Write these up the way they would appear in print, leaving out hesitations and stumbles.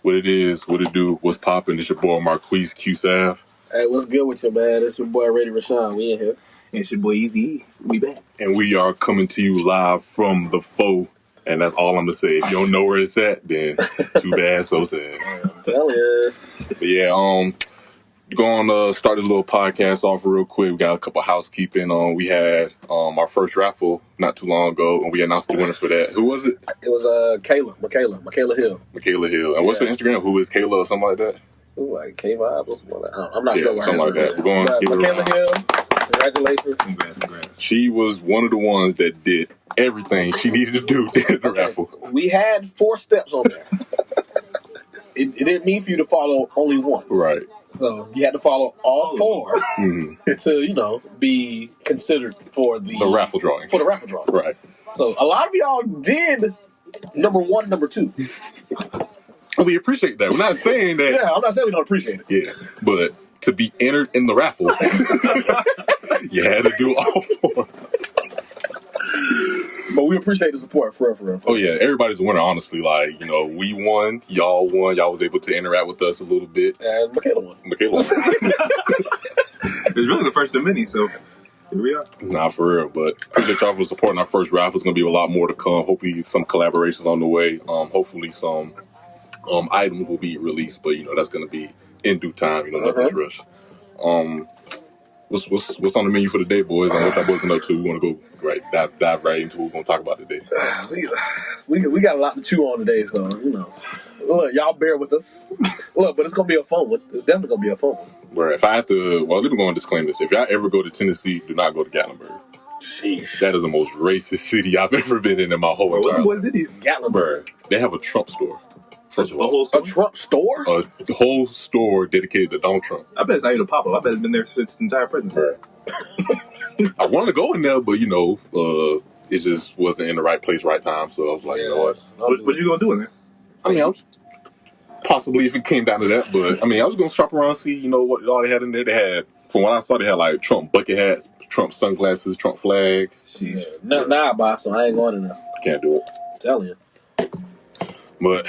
What it is, what it do, what's poppin'? It's your boy Marquise Q Sav. Hey, what's good with you, man? It's your boy Reddy Rashawn. We in here. And it's your boy Easy. We back. And we are coming to you live from the Foe. And that's all I'm gonna say. If you don't know where it's at, then too bad, so sad. I'm telling you. But yeah, going to start this little podcast off real quick. We got a couple housekeeping. We had our first raffle not too long ago, and we announced the winners for that. Who was it? It was Michaela Hill. Michaela Hill. And what's her Instagram? Who is Kayla or something like that? Ooh, like K-Vibes or something like that. I'm not sure what something like that. We're going to give her Michaela Hill. Congratulations. Congrats. She was one of the ones that did everything she needed to do in the raffle. We had 4 steps on there. It didn't mean for you to follow only one. Right. So you had to follow all 4 to, be considered for the raffle drawing. For the raffle drawing. Right. So a lot of y'all did number 1, number 2. We appreciate that. We're not saying that. Yeah, I'm not saying we don't appreciate it. Yeah, but to be entered in the raffle, you had to do all 4. But we appreciate the support for real. Oh yeah, everybody's a winner. Honestly, we won, y'all won, y'all was able to interact with us a little bit, and Michaela won. It's really the first of many, so here we are. Nah, for real. But appreciate y'all for supporting our first raffle. It's gonna be a lot more to come. Hopefully, some collaborations on the way. Hopefully, some items will be released, but that's gonna be in due time. Nothing's rushed. What's on the menu for the day, boys? And what y'all boys been up to? We want to go dive right into what we're going to talk about today. We got a lot to chew on today, so look, y'all bear with us. Look, but it's gonna be a fun one. It's definitely gonna be a fun one. Where if I have to, let me go and disclaim this: if y'all ever go to Tennessee, do not go to Gatlinburg. Sheesh. That is the most racist city I've ever been in my whole entire life. What did you? Gatlinburg. They have a Trump store. First of all, a Trump store? A whole store dedicated to Donald Trump. I bet it's not even a pop-up. I bet it's been there since the entire presidency. Right. I wanted to go in there, but it just wasn't in the right place, right time. So I was like, you know what? What you gonna do in there? I mean, possibly if it came down to that, but I was gonna shop around and see, what all they had in there. They had, from what I saw, they had like Trump bucket hats, Trump sunglasses, Trump flags. Yeah. Nah, boss. So I ain't going in there. Can't do it. I'm telling you. But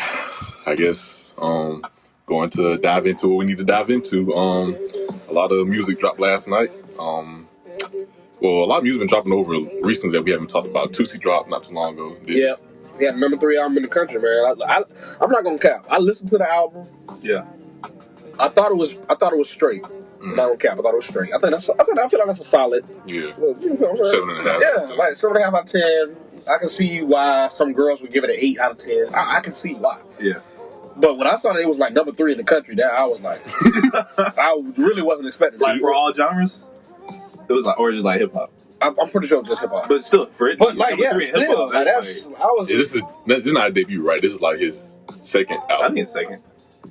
I guess going to dive into what we need to dive into. A lot of music dropped last night. A lot of music been dropping over recently that we haven't talked about. Tootsie dropped not too long ago. Yeah. Yeah, number 3 album in the country, man. I'm not gonna cap. I listened to the album. Yeah. I thought it was straight. Not gonna cap. I thought it was straight. I feel like that's a solid. Yeah. 7.5. Yeah, like 7.5 out of 10. I can see why some girls would give it an 8 out of 10. I can see why. Yeah. But when I saw that it was like number 3 in the country, that I was like, I really wasn't expecting. Like for all genres, it was like, or just like hip hop. I'm pretty sure it was just hip hop. But still, for it, but like, yeah, still, this is not a debut, right? This is like his second album. I think it's second.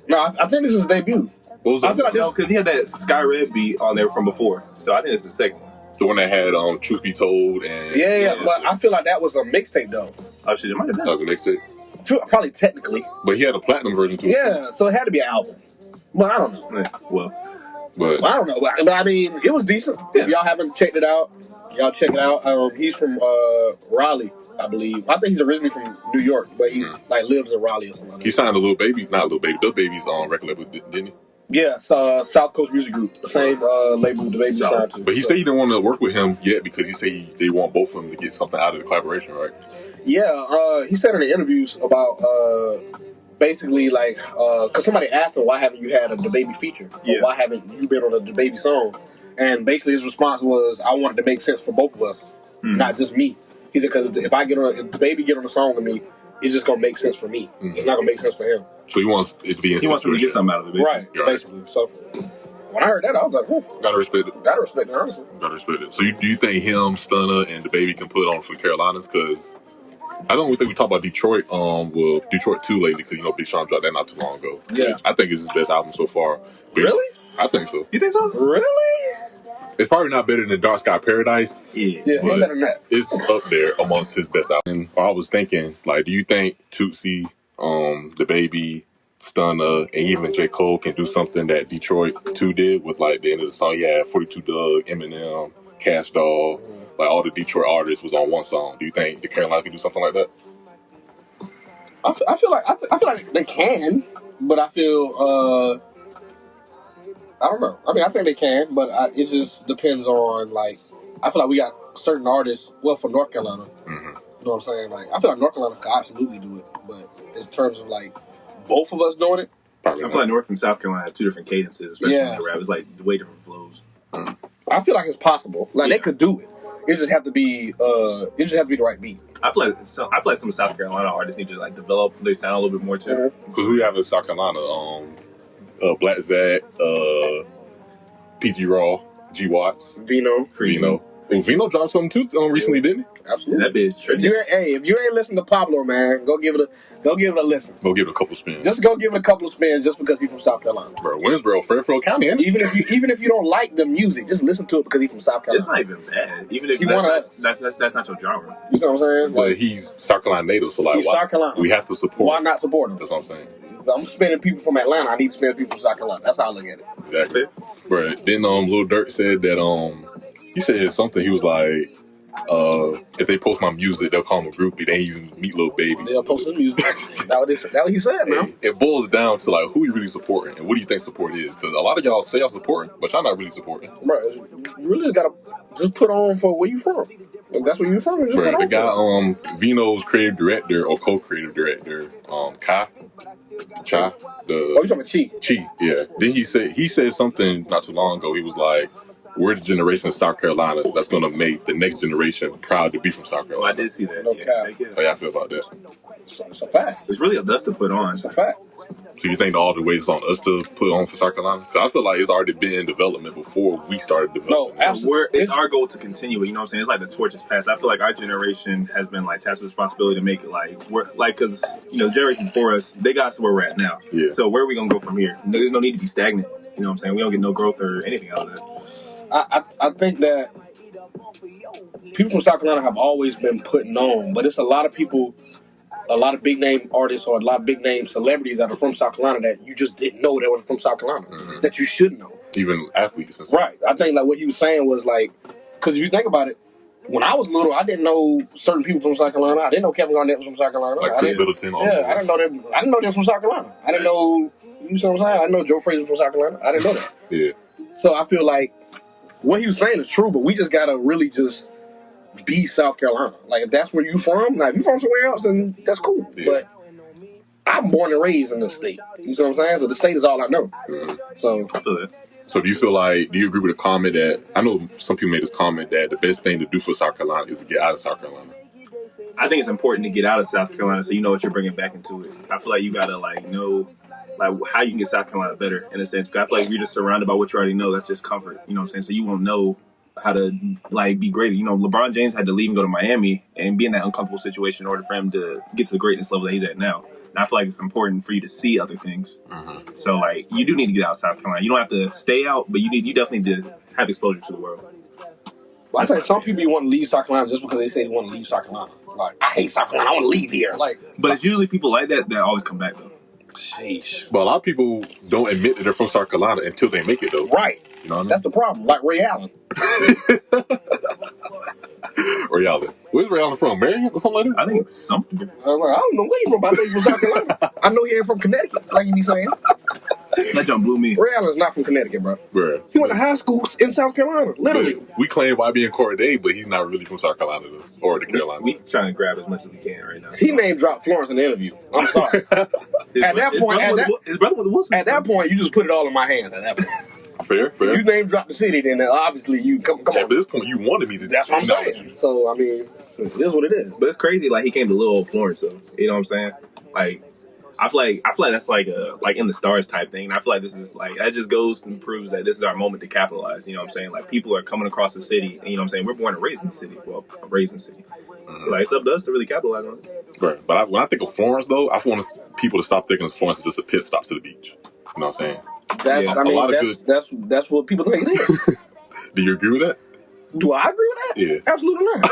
No, I think this is his debut. What was that? I feel like this because he had that Sky Red beat on there from before, so I think it's the second one. The one that had Truth Be Told and yeah. But I feel like that was a mixtape though. Oh shit, it might have been. That was a mixtape. Probably technically. But he had a platinum version too. Yeah, so it had to be an album. But I don't know. Yeah, but I don't know. But I mean, it was decent. Yeah. If y'all haven't checked it out, y'all check it out. He's from Raleigh, I believe. I think he's originally from New York, but he lives in Raleigh or something like that. He signed a Lil Baby, not Lil Baby. Lil Baby's on record label, didn't he? Yeah, South Coast Music Group, the same label the Baby signed to. But he said he didn't want to work with him yet because he said they want both of them to get something out of the collaboration, right? Yeah, he said in the interviews about basically like because somebody asked him why haven't you had a DaBaby feature? Or why haven't you been on a DaBaby song? And basically his response was, I wanted to make sense for both of us, not just me. He said because if DaBaby get on the song with me, it's just gonna make sense for me. It's not gonna make sense for him. So he wants it to be. He wants to get something out of it, right? Basically. So when I heard that, I was like, gotta respect it. Gotta respect it, honestly. Gotta respect it. So do you think him, Stunner, and DaBaby can put on for the Carolinas? Because I don't think we talked about Detroit. Detroit 2 lately because Big Sean dropped that not too long ago. Yeah, I think it's his best album so far. Really? I think so. You think so? Really? It's probably not better than Dark Sky Paradise. Yeah, better than that. It's up there amongst his best albums. And I was thinking, do you think Tootsie, DaBaby, Stunner, and even J. Cole can do something that Detroit 2 did with the end of the song? Yeah, 42 Doug, Eminem, Cash Doll, all the Detroit artists was on one song. Do you think the Carolina can do something like that? I feel like they can. but I feel I don't know. I mean, I think they can, but it just depends on like. I feel like we got certain artists. Well, from North Carolina, you know what I'm saying? Like, I feel like North Carolina could absolutely do it, but in terms of like both of us doing it, I feel like North and South Carolina have 2 different cadences, especially in the rap. It's like way different flows. I feel like it's possible. Like they could do it. It just have to be. It just have to be the right beat. I feel like some South Carolina artists need to like develop their sound a little bit more too. Because we have in South Carolina, Black Zach, PG Raw, G Watts, Vino. Well, Vino dropped something too recently, didn't he? Absolutely, that bitch tricky. If you ain't listening to Pablo, man, go give it a listen. Go give it a couple spins. Just go give it a couple of spins, just because he's from South Carolina. Bro, Winsboro, Fairfield County. Even if you don't like the music, just listen to it because he's from South Carolina. It's not even bad. Even if that's not your genre. You know what I'm saying? But he's South Carolina native, so like, South Carolina. We have to support. Why not support him? That's what I'm saying. I'm spending people from Atlanta. I need to spend people from South Carolina. That's how I look at it. Exactly. Bro, then Lil Durk said that he said something. He was like, if they post my music, they'll call him a groupie. They ain't even meet Lil Baby. They'll post his music. That what he said, man. It boils down to like, who you really supporting and what do you think support is? Because a lot of y'all say y'all supporting, but y'all not really supporting. Bro, you really just gotta just put on for where you from. If that's where you from, just bro, put the on guy, Vino's creative director or co-creative director, Cha. You talking about Chi, yeah. Then he said something not too long ago. He was like, we're the generation of South Carolina that's going to make the next generation proud to be from South Carolina. I did see that. No cap. How y'all feel about that? It's a fact. It's really up to us to put on. It's a fact. So you think all the ways on us to put on for South Carolina? Because I feel like it's already been in development before we started developing. No, absolutely. It's our goal to continue it. You know what I'm saying? It's like the torch is passed. I feel like our generation has been like tasked with responsibility to make it because the generation before us, they got us to where we're at now. Yeah. So where are we gonna go from here? There's no need to be stagnant. You know what I'm saying? We don't get no growth or anything out of it. I think that people from South Carolina have always been putting on, but it's a lot of people, a lot of big name artists or a lot of big name celebrities that are from South Carolina that you just didn't know they were from South Carolina, that you should know. Even athletes and stuff. Right. I think like what he was saying was like, because if you think about it, when I was little, I didn't know certain people from South Carolina. I didn't know Kevin Garnett was from South Carolina. Like Chris Middleton. Yeah, I didn't know them. I didn't know they were from South Carolina. I didn't know. You know what I'm saying? I didn't know Joe Frazier was from South Carolina. I didn't know that. Yeah. So I feel like what he was saying is true, but we just gotta really just be South Carolina. Like if that's where you from, now if you from somewhere else, then that's cool. Yeah. But I'm born and raised in this state. You know what I'm saying? So the state is all I know. So I feel that. So do you agree with the comment that, I know some people made this comment that the best thing to do for South Carolina is to get out of South Carolina? I think it's important to get out of South Carolina so you know what you're bringing back into it. I feel like you gotta know how you can get South Carolina better in a sense. I feel like you're just surrounded by what you already know. That's just comfort. You know what I'm saying? So you won't know how to be greater. LeBron James had to leave and go to Miami and be in that uncomfortable situation in order for him to get to the greatness level that he's at now. And I feel like it's important for you to see other things. So you do need to get out of South Carolina. You don't have to stay out, but you definitely need to have exposure to the world. Well, I tell you, some people want to leave South Carolina just because they say they want to leave South Carolina. Like, I hate South Carolina. I want to leave here. But it's usually people like that always come back though. Sheesh. But a lot of people don't admit that they're from South Carolina until they make it, though. Right. You know what I mean? That's the problem. Like Ray Allen. Ray Allen. Where's Ray Allen from? Marion or something like that? I think something. I don't know where you from, but I know he's from South Carolina. I know he ain't from Connecticut, like you be saying. That jump blew me. Ray Allen's not from Connecticut, bro. Bruh. He went to high school in South Carolina, literally. But we claim YB and Corday, but he's not really from South Carolina, though. Or the Carolinas. We trying to grab as much as we can right now. He name dropped Florence in the interview. I'm sorry. At that point, you just put it all in my hands. At that point, fair. You name drop the city, then obviously you come on. At this point, you wanted me to. That's what I'm saying. So I mean, it is what it is. But it's crazy. He came to little old Florence, though. You know what I'm saying? I feel like that's like in the stars type thing. And I feel like this is that just goes and proves that this is our moment to capitalize. You know what I'm saying? People are coming across the city, and you know what I'm saying? We're born and raised in the city. Well, I'm raised in the city. So it's up to us to really capitalize on it. Right. But when I think of Florence, though, I want people to stop thinking of Florence as just a pit stop to the beach. You know what I'm saying? That's what people think it is. Do you agree with that? Do I agree with that? Yeah. Absolutely not.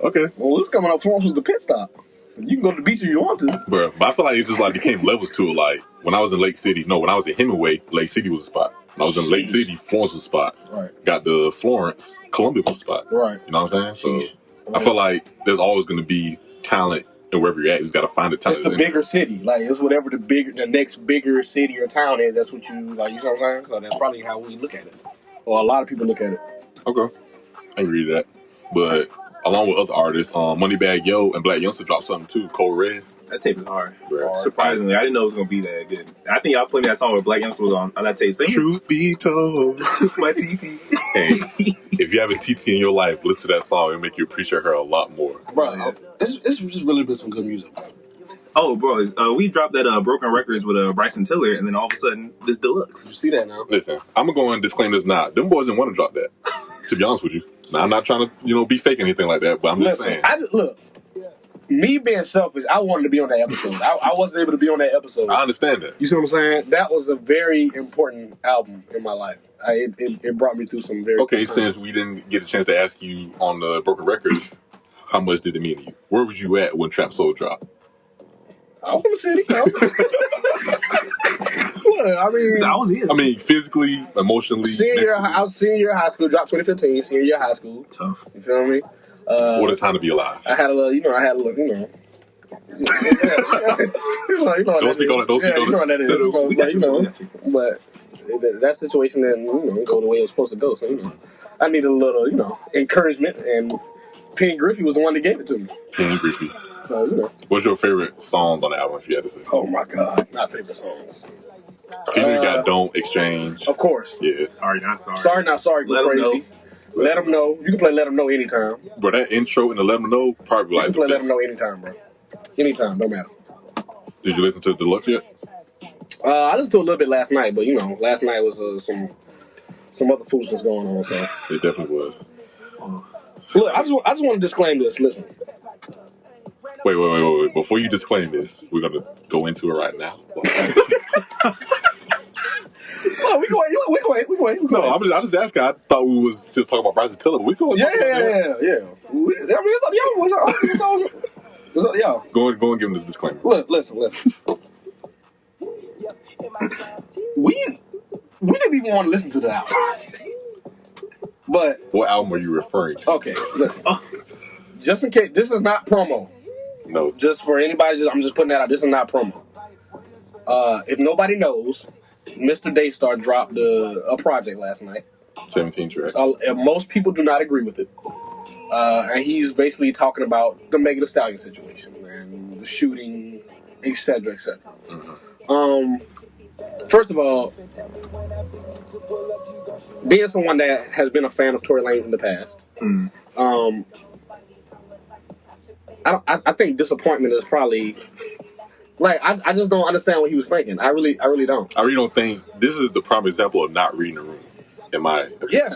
Okay. Well, it's coming up Florence with the pit stop. You can go to the beach if you want to. But I feel like it just became levels to it. When I was in Lake City, when I was in Hemingway, Lake City was a spot. When I was in Lake City, Florence was a spot. Right. Got to Florence, Columbia was a spot. Right. You know what I'm saying? So I feel like there's always going to be talent and wherever you're at, you just got to find the time. It's the bigger city. Like, it's whatever the next bigger city or town is. That's what you like. You know what I'm saying? So that's probably how we look at it, or a lot of people look at it. Okay, I agree to that. But along with other artists, Moneybagg Yo and Black Youngster dropped something too. Cold Red. That tape is hard. Right. Surprisingly, I didn't know it was gonna be that good. I think y'all played me that song with Black Youngster was on that tape. Truth be told, my TT. Hey, if you have a TT in your life, listen to that song. It'll make you appreciate her a lot more. Bro, it's just really been some good music. Oh, bro, we dropped that Broken Records with Bryson Tiller, and then all of a sudden, this deluxe. You see that now? Listen, I'm gonna go and disclaim this now. Them boys didn't want to drop that. To be honest with you, now, I'm not trying to be fake or anything like that, but I'm just saying. Look. Me being selfish, I wanted to be on that episode. I wasn't able to be on that episode. I understand that. You see what I'm saying? That was a very important album in my life. It brought me through some very. Okay, since we didn't get a chance to ask you on the Broken Records, how much did it mean to you? Where was you at when Trap Soul dropped? I was in the city. I was here. I mean, physically, emotionally. I was senior year of high school. Dropped 2015. Senior year of high school. Tough. You feel me? What a time to be alive. I had a little. Don't speak on it. Don't speak on it. You know what that is. But that situation didn't go the way it was supposed to go. So I needed a little encouragement, and Pen Griffey was the one that gave it to me. Pen Griffey. So What's your favorite songs on the album? If you had to say. Oh my God, not favorite songs. You got Don't Exchange. Of course. Yeah. Sorry, not sorry. Sorry, not sorry. Go crazy. Let them know. You can play Let them know anytime. Bro, that intro and the Let them know probably You like can play the Let best. them know anytime, bro. Anytime, no matter. Did you listen to the deluxe yet? I listened to a little bit last night, but last night was some other foolishness going on. So It definitely was. look, I just want to disclaim this. Listen, Wait. Before you disclaim this, we're gonna go into it right now. we go ahead. No, I'm just asking. I thought we was still talking about Bryson Tiller, but we go. Yeah. It's up to y'all. What's up to y'all? Go and give him this disclaimer. Look, listen. We didn't even want to listen to the album. But What album are you referring to? okay, listen. Just in case, this is not promo. No. Just for anybody, I'm just putting that out. This is not promo. If nobody knows, Mr. Daystar dropped a project last night. 17 tracks. And most people do not agree with it. And he's basically talking about the Megan Thee Stallion situation and the shooting, etc., etc. First of all, being someone that has been a fan of Tory Lanez in the past, I think disappointment is probably I just don't understand what he was thinking. I really don't. I really don't think this is the prime example of not reading the room. In my opinion. Yeah,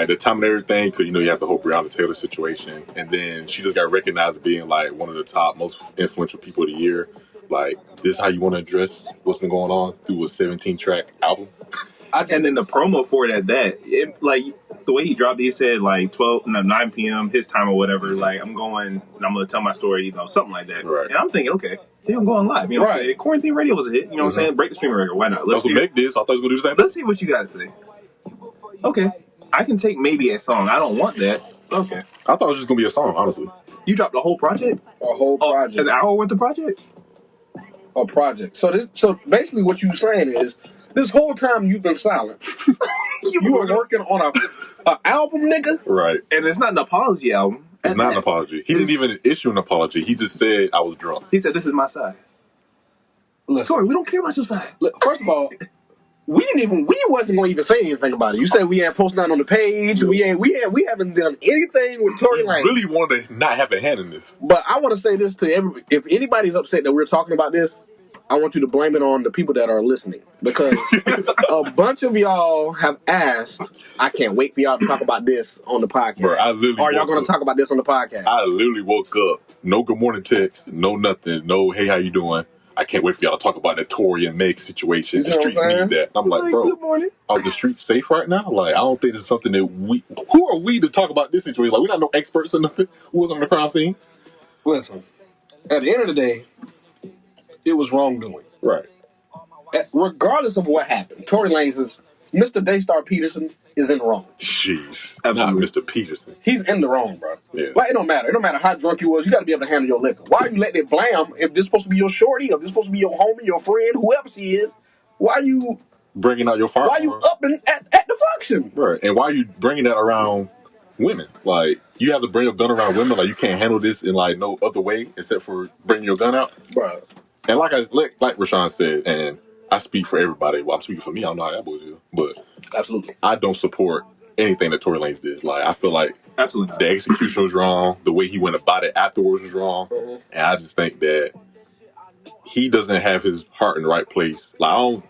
the time and everything, because you have the whole Breonna Taylor situation, and then she just got recognized as being like one of the top most influential people of the year. Like, this is how you want to address what's been going on through a 17-track album. And then the promo for it at that, the way he dropped it, he said 9 p.m. his time or whatever. Like, I'm going and I'm going to tell my story, something like that. Right. And I'm thinking, okay, I'm going live. You know what I'm saying? Quarantine Radio was a hit. You know what I'm saying? Break the streaming record. Why not? That's what Meg did. So I thought he was going to do the same thing. Let's see what you guys say. Okay. I can take maybe a song. I don't want that. Okay. I thought it was just going to be a song, honestly. You dropped the whole project? A whole project. An hour worth of project? A project. So basically what you're saying is, this whole time you've been silent. you were working on a album, nigga? Right. And it's not an apology album. It's not an apology. He didn't even issue an apology. He just said, I was drunk. He said, this is my side. Listen, Sorry, we don't care about your side. First of all, we wasn't gonna even say anything about it. You said we ain't posted nothing on the page. We haven't done anything with Tory Lanez. Really wanted to not have a hand in this. But I want to say this to everybody: if anybody's upset that we're talking about this, I want you to blame it on the people that are listening, because a bunch of y'all have asked. I can't wait for y'all to talk about this on the podcast. Bro, are y'all going to talk about this on the podcast? I literally woke up, no good morning text, no nothing, no hey, how you doing? I can't wait for y'all to talk about that Tory and Meg situation. The streets need that. I'm like, bro, good morning. Are the streets safe right now? Like, I don't think this is something that who are we to talk about this situation? Like, we're not no experts in nothing. Who was on the crime scene? Listen, at the end of the day, it was wrongdoing. Right. Regardless of what happened, Tory Lanez Mr. Daystar Peterson is in wrong. Jeez. Absolutely. Not Mr. Peterson. He's in the wrong, bro. Yeah. Like, it don't matter. It don't matter how drunk you was. You got to be able to handle your liquor. Why are you letting it blam if this supposed to be your shorty, if this supposed to be your homie, your friend, whoever she is? Why are you bringing out your firearm? Why are you up at the function? Right. And why are you bringing that around women? Like, you have to bring a gun around women. Like, you can't handle this in, like, no other way except for bringing your gun out. Bro. And like Rashawn said, and I speak for everybody. Well, I'm speaking for me. I don't know how that boy is. But absolutely, I don't support anything that Tory Lanez did. Like, I feel like absolutely the execution was wrong. The way he went about it afterwards was wrong. Mm-hmm. And I just think that he doesn't have his heart in the right place. Like,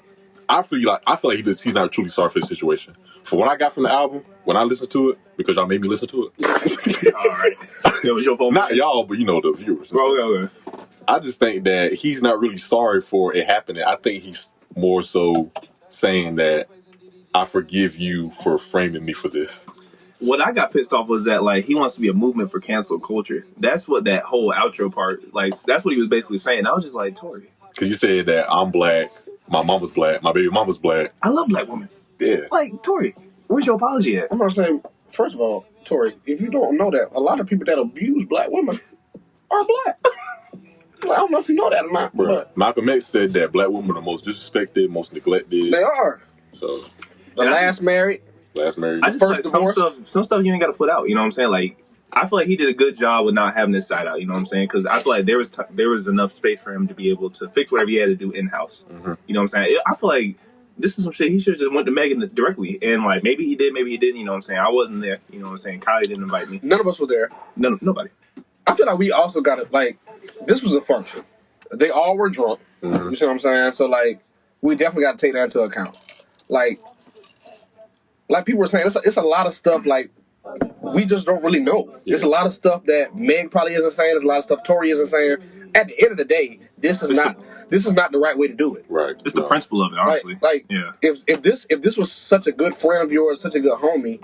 I feel like he's not truly sorry for the situation. For what I got from the album, when I listened to it, because y'all made me listen to it. All right. It was your fault. Not y'all, but the viewers. Okay. I just think that he's not really sorry for it happening. I think he's more so saying that I forgive you for framing me for this. What I got pissed off was that, like, he wants to be a movement for cancel culture. That's what that whole outro part, like, that's what he was basically saying. I was just like, Tory. Because you said that I'm black, my mama's black, my baby mama's black. I love black women. Yeah. Like, Tory, where's your apology at? I'm not saying, first of all, Tory, if you don't know that, a lot of people that abuse black women are black. Well, I don't know if you know that or not. But Malcolm X said that black women are the most disrespected, most neglected. They are. So the last married. I just first like some stuff you ain't got to put out. You know what I'm saying? Like, I feel like he did a good job with not having this side out. You know what I'm saying? Because I feel like there was enough space for him to be able to fix whatever he had to do in house. Mm-hmm. You know what I'm saying? I feel like this is some shit he should have just went to Megan directly, and like maybe he did, maybe he didn't. You know what I'm saying? I wasn't there. You know what I'm saying? Kylie didn't invite me. None of us were there. Nobody. I feel like we also got to, like, this was a function. They all were drunk. Mm-hmm. You see what I'm saying? So, like, we definitely got to take that into account. Like people were saying, it's a lot of stuff, like, we just don't really know. Yeah. It's a lot of stuff that Meg probably isn't saying. There's a lot of stuff Tory isn't saying. At the end of the day, this is not the right way to do it. Right. It's the principle of it, honestly. Yeah. If this was such a good friend of yours, such a good homie,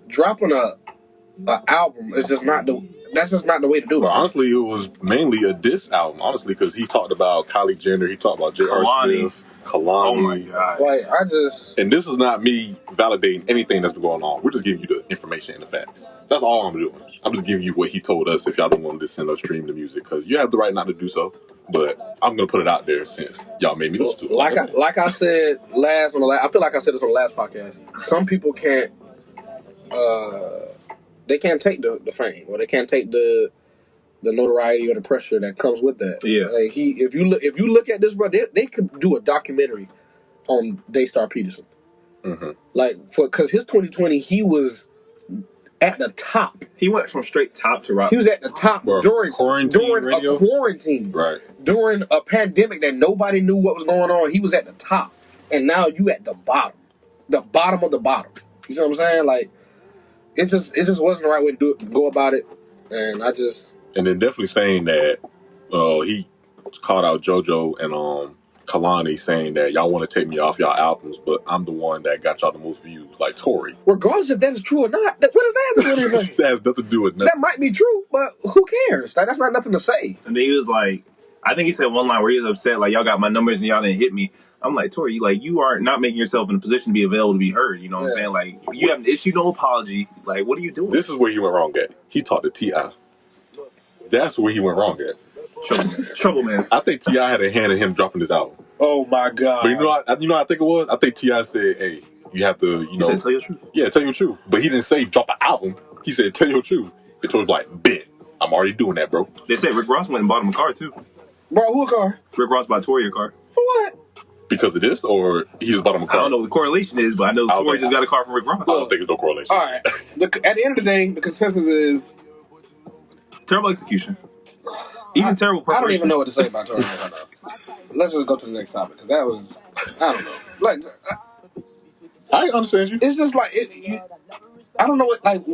dropping a album is just not that's just not the way to do it. Well, honestly, it was mainly a diss album, honestly, because he talked about Kylie Jenner, he talked about J.R. Smith, Kalani. Oh my God. Like, and this is not me validating anything that's been going on. We're just giving you the information and the facts. That's all I'm doing. I'm just giving you what he told us if y'all don't want to listen or stream the music, because you have the right not to do so. But I'm going to put it out there since y'all made me listen to it. Like I said I feel like I said this on the last podcast. Some people can't they can't take the fame, or they can't take the notoriety or the pressure that comes with that. Yeah. Like if you look at this, bro, they could do a documentary on Daystar Peterson. Mm-hmm. Like, because his 2020, he was at the top. He went from straight top to rock. He was at the top during a quarantine. Right. During a pandemic that nobody knew what was going on. He was at the top. And now you at the bottom. The bottom of the bottom. You see what I'm saying? Like, it just wasn't the right way to go about it. And then definitely saying that he called out JoJo and Kalani, saying that y'all want to take me off y'all albums, but I'm the one that got y'all the most views, like Tory. Regardless if that is true or not, what does that have to do with anything? That has nothing to do with nothing. That might be true, but who cares? Like, that's not nothing to say. And then he was like, I think he said one line where he was upset, like, y'all got my numbers and y'all didn't hit me. I'm like, Tory, you are not making yourself in a position to be available to be heard. You know what I'm saying? Like, you haven't issued no apology. Like, what are you doing? This is where he went wrong at. He talked to T.I. That's where he went wrong at. Trouble, man. I think T.I. had a hand in him dropping this album. Oh my God! But you know what I think it was? I think T.I. said, "Hey, you have to, He said, tell your truth." Yeah, tell your truth. But he didn't say drop an album. He said, tell your truth. It told him, like, bet. I'm already doing that, bro. They said Rick Ross went and bought him a car too. Bro, who a car? Rick Ross bought Tory a car. For what? Because of this, or he just bought him a car? I don't know what the correlation is, but I know Tory just got a car from Rick Ross. I don't think there's no correlation. All right. At the end of the day, the consensus is terrible execution. Even terrible preparation. I don't even know what to say about Tory. Let's just go to the next topic, because that was, I don't know. Like, I understand you. It's just like, I don't know what, like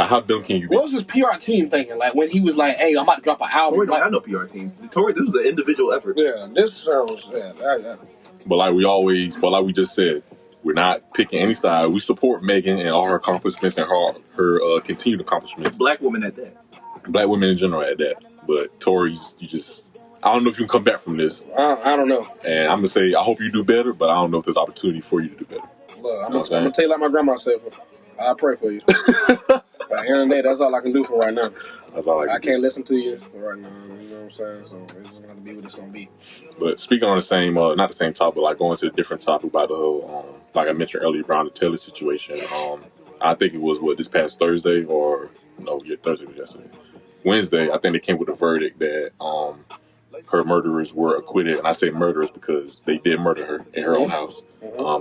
how dumb can you be? What was his PR team thinking? Like, when he was like, hey, I'm about to drop an album. Tory don't have no PR team. Tory, this was an individual effort. Yeah, this sounds, But like we just said, we're not picking any side. We support Megan and all her accomplishments and her continued accomplishments. Black women at that. Black women in general at that. But Tory, I don't know if you can come back from this. I don't know. And I'm going to say, I hope you do better, but I don't know if there's opportunity for you to do better. Look, I'm going to tell you like my grandma said, I pray for you. At the end of the day, that's all I can do for right now. That's all I can't listen to you right now. You know what I'm saying? So it's just gonna be what it's gonna be. But speaking on the same, not the same topic, but like going to a different topic about the whole, like I mentioned earlier, Brown Taylor situation. I think it was this past Thursday or no, yeah, Thursday was yesterday. Wednesday, I think they came with a verdict that her murderers were acquitted, and I say murderers because they did murder her in her own house.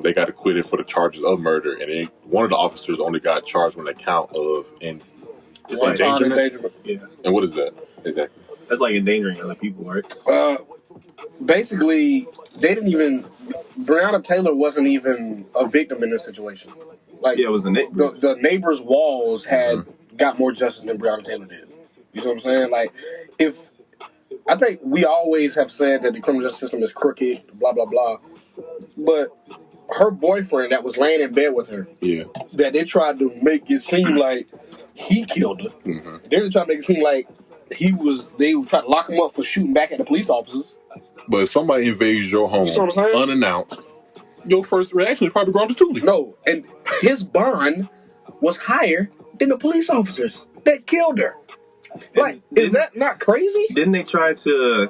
They got acquitted for the charges of murder, and one of the officers only got charged with an account of endangerment. Yeah. And what is that exactly? That's like endangering other people, right? Basically, they didn't even. Breonna Taylor wasn't even a victim in this situation. Like, yeah, it was the neighbor's walls had got more justice than Breonna Taylor did. You know what I'm saying? Like, I think we always have said that the criminal justice system is crooked, blah blah blah. But her boyfriend that was laying in bed with her, that they tried to make it seem like he killed her. They didn't try to make it seem like they tried to lock him up for shooting back at the police officers. But if somebody invades your home unannounced, your first reaction is probably going to Thule. No, and his bond was higher than the police officers that killed her. Like, is that not crazy? Didn't they try to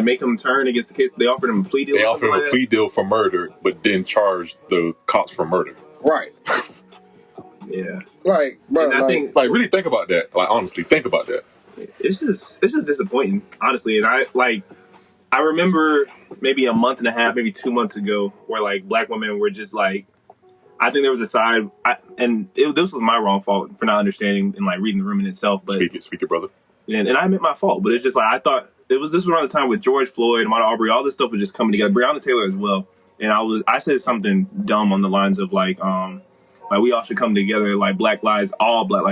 make him turn against the case? They offered him a plea deal. They offered him a plea deal for murder, but then charged the cops for murder. Right. Yeah. Like, bro, I think, really think about that. Like, honestly, think about that. It's just disappointing, honestly. And I remember maybe a month and a half, maybe 2 months ago, where like black women were just like, I think there was a side, this was my wrong fault for not understanding and like reading the room in itself. But speak it, brother. And I admit my fault, but it's just like I thought this was around the time with George Floyd, Ahmaud Arbery, all this stuff was just coming together. Breonna Taylor as well, and I said something dumb on the lines of like we all should come together, like all Black Lives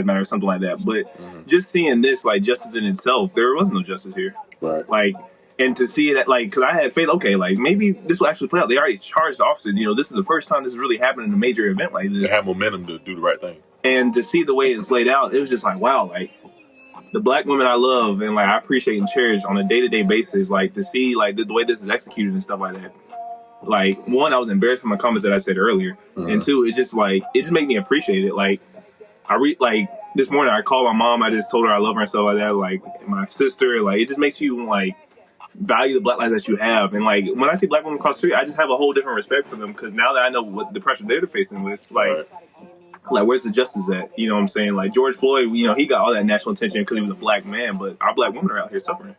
Matter, or something like that. But just seeing this, like justice in itself, there was no justice here. Right. Like. And to see that, like, because I had faith, okay, like, maybe this will actually play out. They already charged the officers. You know, this is the first time this is really happening in a major event like this. They have momentum to do the right thing. And to see the way it's laid out, it was just like, wow, like, the black women I love and, like, I appreciate and cherish on a day-to-day basis, like, to see, like, the way this is executed and stuff like that. Like, one, I was embarrassed for my comments that I said earlier. And two, it just made me appreciate it. Like, this morning I called my mom. I just told her I love her and stuff like that. Like, my sister, like, it just makes you, like, value the black lives that you have. And like when I see black women across the street, I just have a whole different respect for them because now that I know what the pressure they're facing with, like where's the justice at? You know what I'm saying? Like George Floyd, you know, he got all that national attention because he was a black man, but our black women are out here suffering,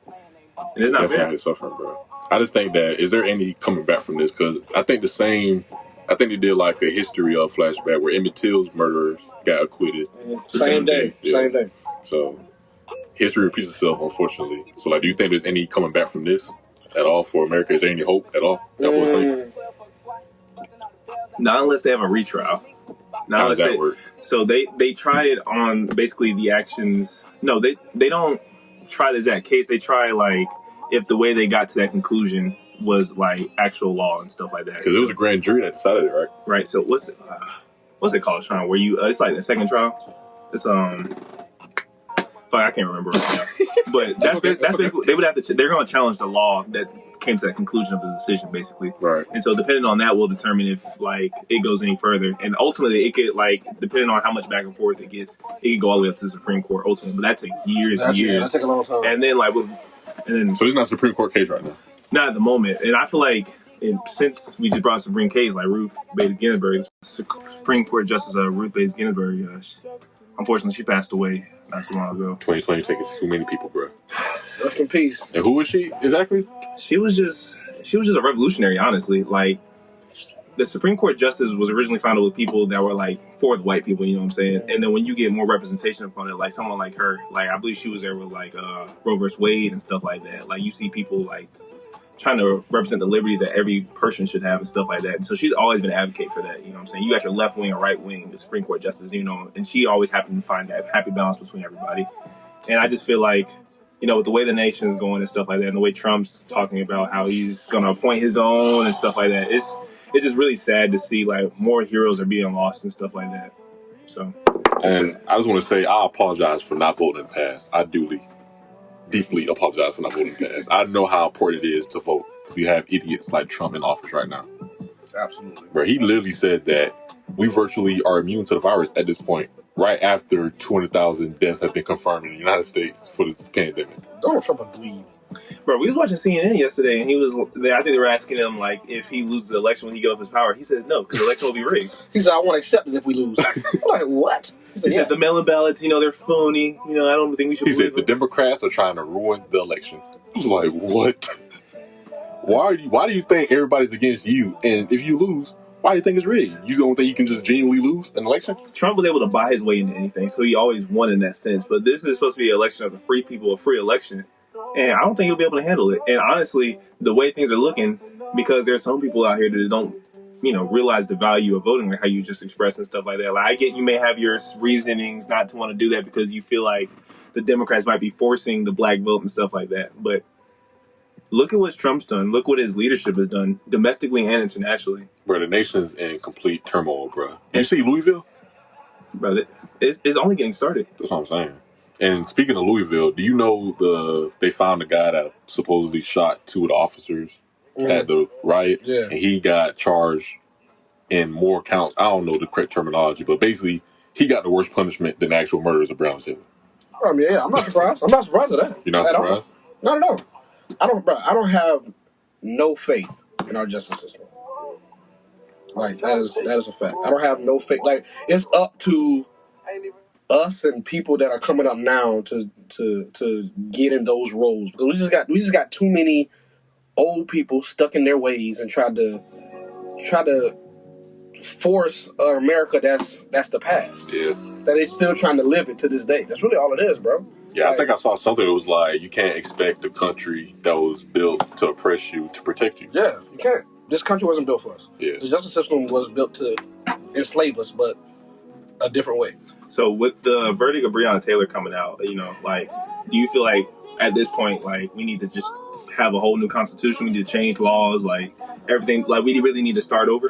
and it's not fair. Suffering, bro. I just think that is there any coming back from this? Because I think they did like a history of flashback where Emmett Till's murderers got acquitted. Same day. So history repeats itself, unfortunately. So, like, do you think there's any coming back from this at all for America? Is there any hope at all? Not unless they have a retrial. How does that work? So they try it on basically the actions. No, they don't try the exact case. They try like if the way they got to that conclusion was like actual law and stuff like that. Because it was a grand jury that decided it, right? Right. So what's it called, Sean? Where you? It's like the second trial. It's I can't remember right now. But that's basically, they would have to. They're going to challenge the law that came to that conclusion of the decision, basically. Right. And so, depending on that, will determine if like it goes any further. And ultimately, it could depending on how much back and forth it gets, it could go all the way up to the Supreme Court. Ultimately, but that takes years and years. That takes a long time. And then so it's not a Supreme Court case right now. Not at the moment. And I feel like since we just brought a Supreme case, like Ruth Bader Ginsburg, Supreme Court Justice Ruth Bader Ginsburg, unfortunately, she passed away not so long ago. 2020 taking too many people, bro. Rest in peace. And who was she exactly? She was just a revolutionary, honestly. Like the Supreme Court justice was originally founded with people that were like for the white people, you know what I'm saying? And then when you get more representation upon it, like someone like her, like I believe she was there with like Roe vs. Wade and stuff like that. Like you see people like trying to represent the liberties that every person should have and stuff like that. And so she's always been an advocate for that, you know what I'm saying? You got your left wing and right wing, the Supreme Court justice, you know, and she always happened to find that happy balance between everybody. And I just feel like, you know, with the way the nation is going and stuff like that, and the way Trump's talking about how he's going to appoint his own and stuff like that, it's just really sad to see like more heroes are being lost and stuff like that. So, and I just want to say I apologize for not voting past. I deeply apologize for not voting past. I know how important it is to vote. You have idiots like Trump in office right now. Absolutely. Bro, he literally said that we virtually are immune to the virus at this point, right after 200,000 deaths have been confirmed in the United States for this pandemic. Donald Trump a dweeb. Bro, we was watching CNN yesterday, and he was. I think they were asking him like if he loses the election when he give up his power. He says no, because the election will be rigged. He said, "I want to accept it if we lose." I'm like, what? He said the mail-in ballots, they're phony. I don't think we should. He said the Democrats are trying to ruin the election. I was like, what? Why do you think everybody's against you? And if you lose, why do you think it's rigged? You don't think you can just genuinely lose an election? Trump was able to buy his way into anything, so he always won in that sense. But this is supposed to be an election of the free people, a free election. And I don't think he'll be able to handle it. And honestly, the way things are looking, because there's some people out here that don't, realize the value of voting, like how you just expressed and stuff like that. Like, I get you may have your reasonings not to want to do that because you feel like the Democrats might be forcing the black vote and stuff like that. But look at what Trump's done. Look what his leadership has done, domestically and internationally. Bro, the nation's in complete turmoil, bro. You see Louisville? Bro, it's only getting started. That's what I'm saying. And speaking of Louisville, do you know they found the guy that supposedly shot two of the officers at the riot? Yeah. And he got charged in more counts. I don't know the correct terminology, but basically he got the worse punishment than the actual murderers of Brownsville. I mean, yeah, I'm not surprised. I'm not surprised at that. You're not surprised? Not at all. I don't have no faith in our justice system. Like, that is a fact. I don't have no faith. Like, it's up to us and people that are coming up now to get in those roles. Because we just got too many old people stuck in their ways and try to force America that's the past. Yeah. That they're still trying to live it to this day. That's really all it is, bro. Yeah, I think I saw something that was like, you can't expect a country that was built to oppress you to protect you. Yeah, you can't. This country wasn't built for us. Yeah. The justice system was built to enslave us, but a different way. So with the verdict of Breonna Taylor coming out, do you feel like at this point, like, we need to just have a whole new constitution, we need to change laws, like, everything, like, we really need to start over?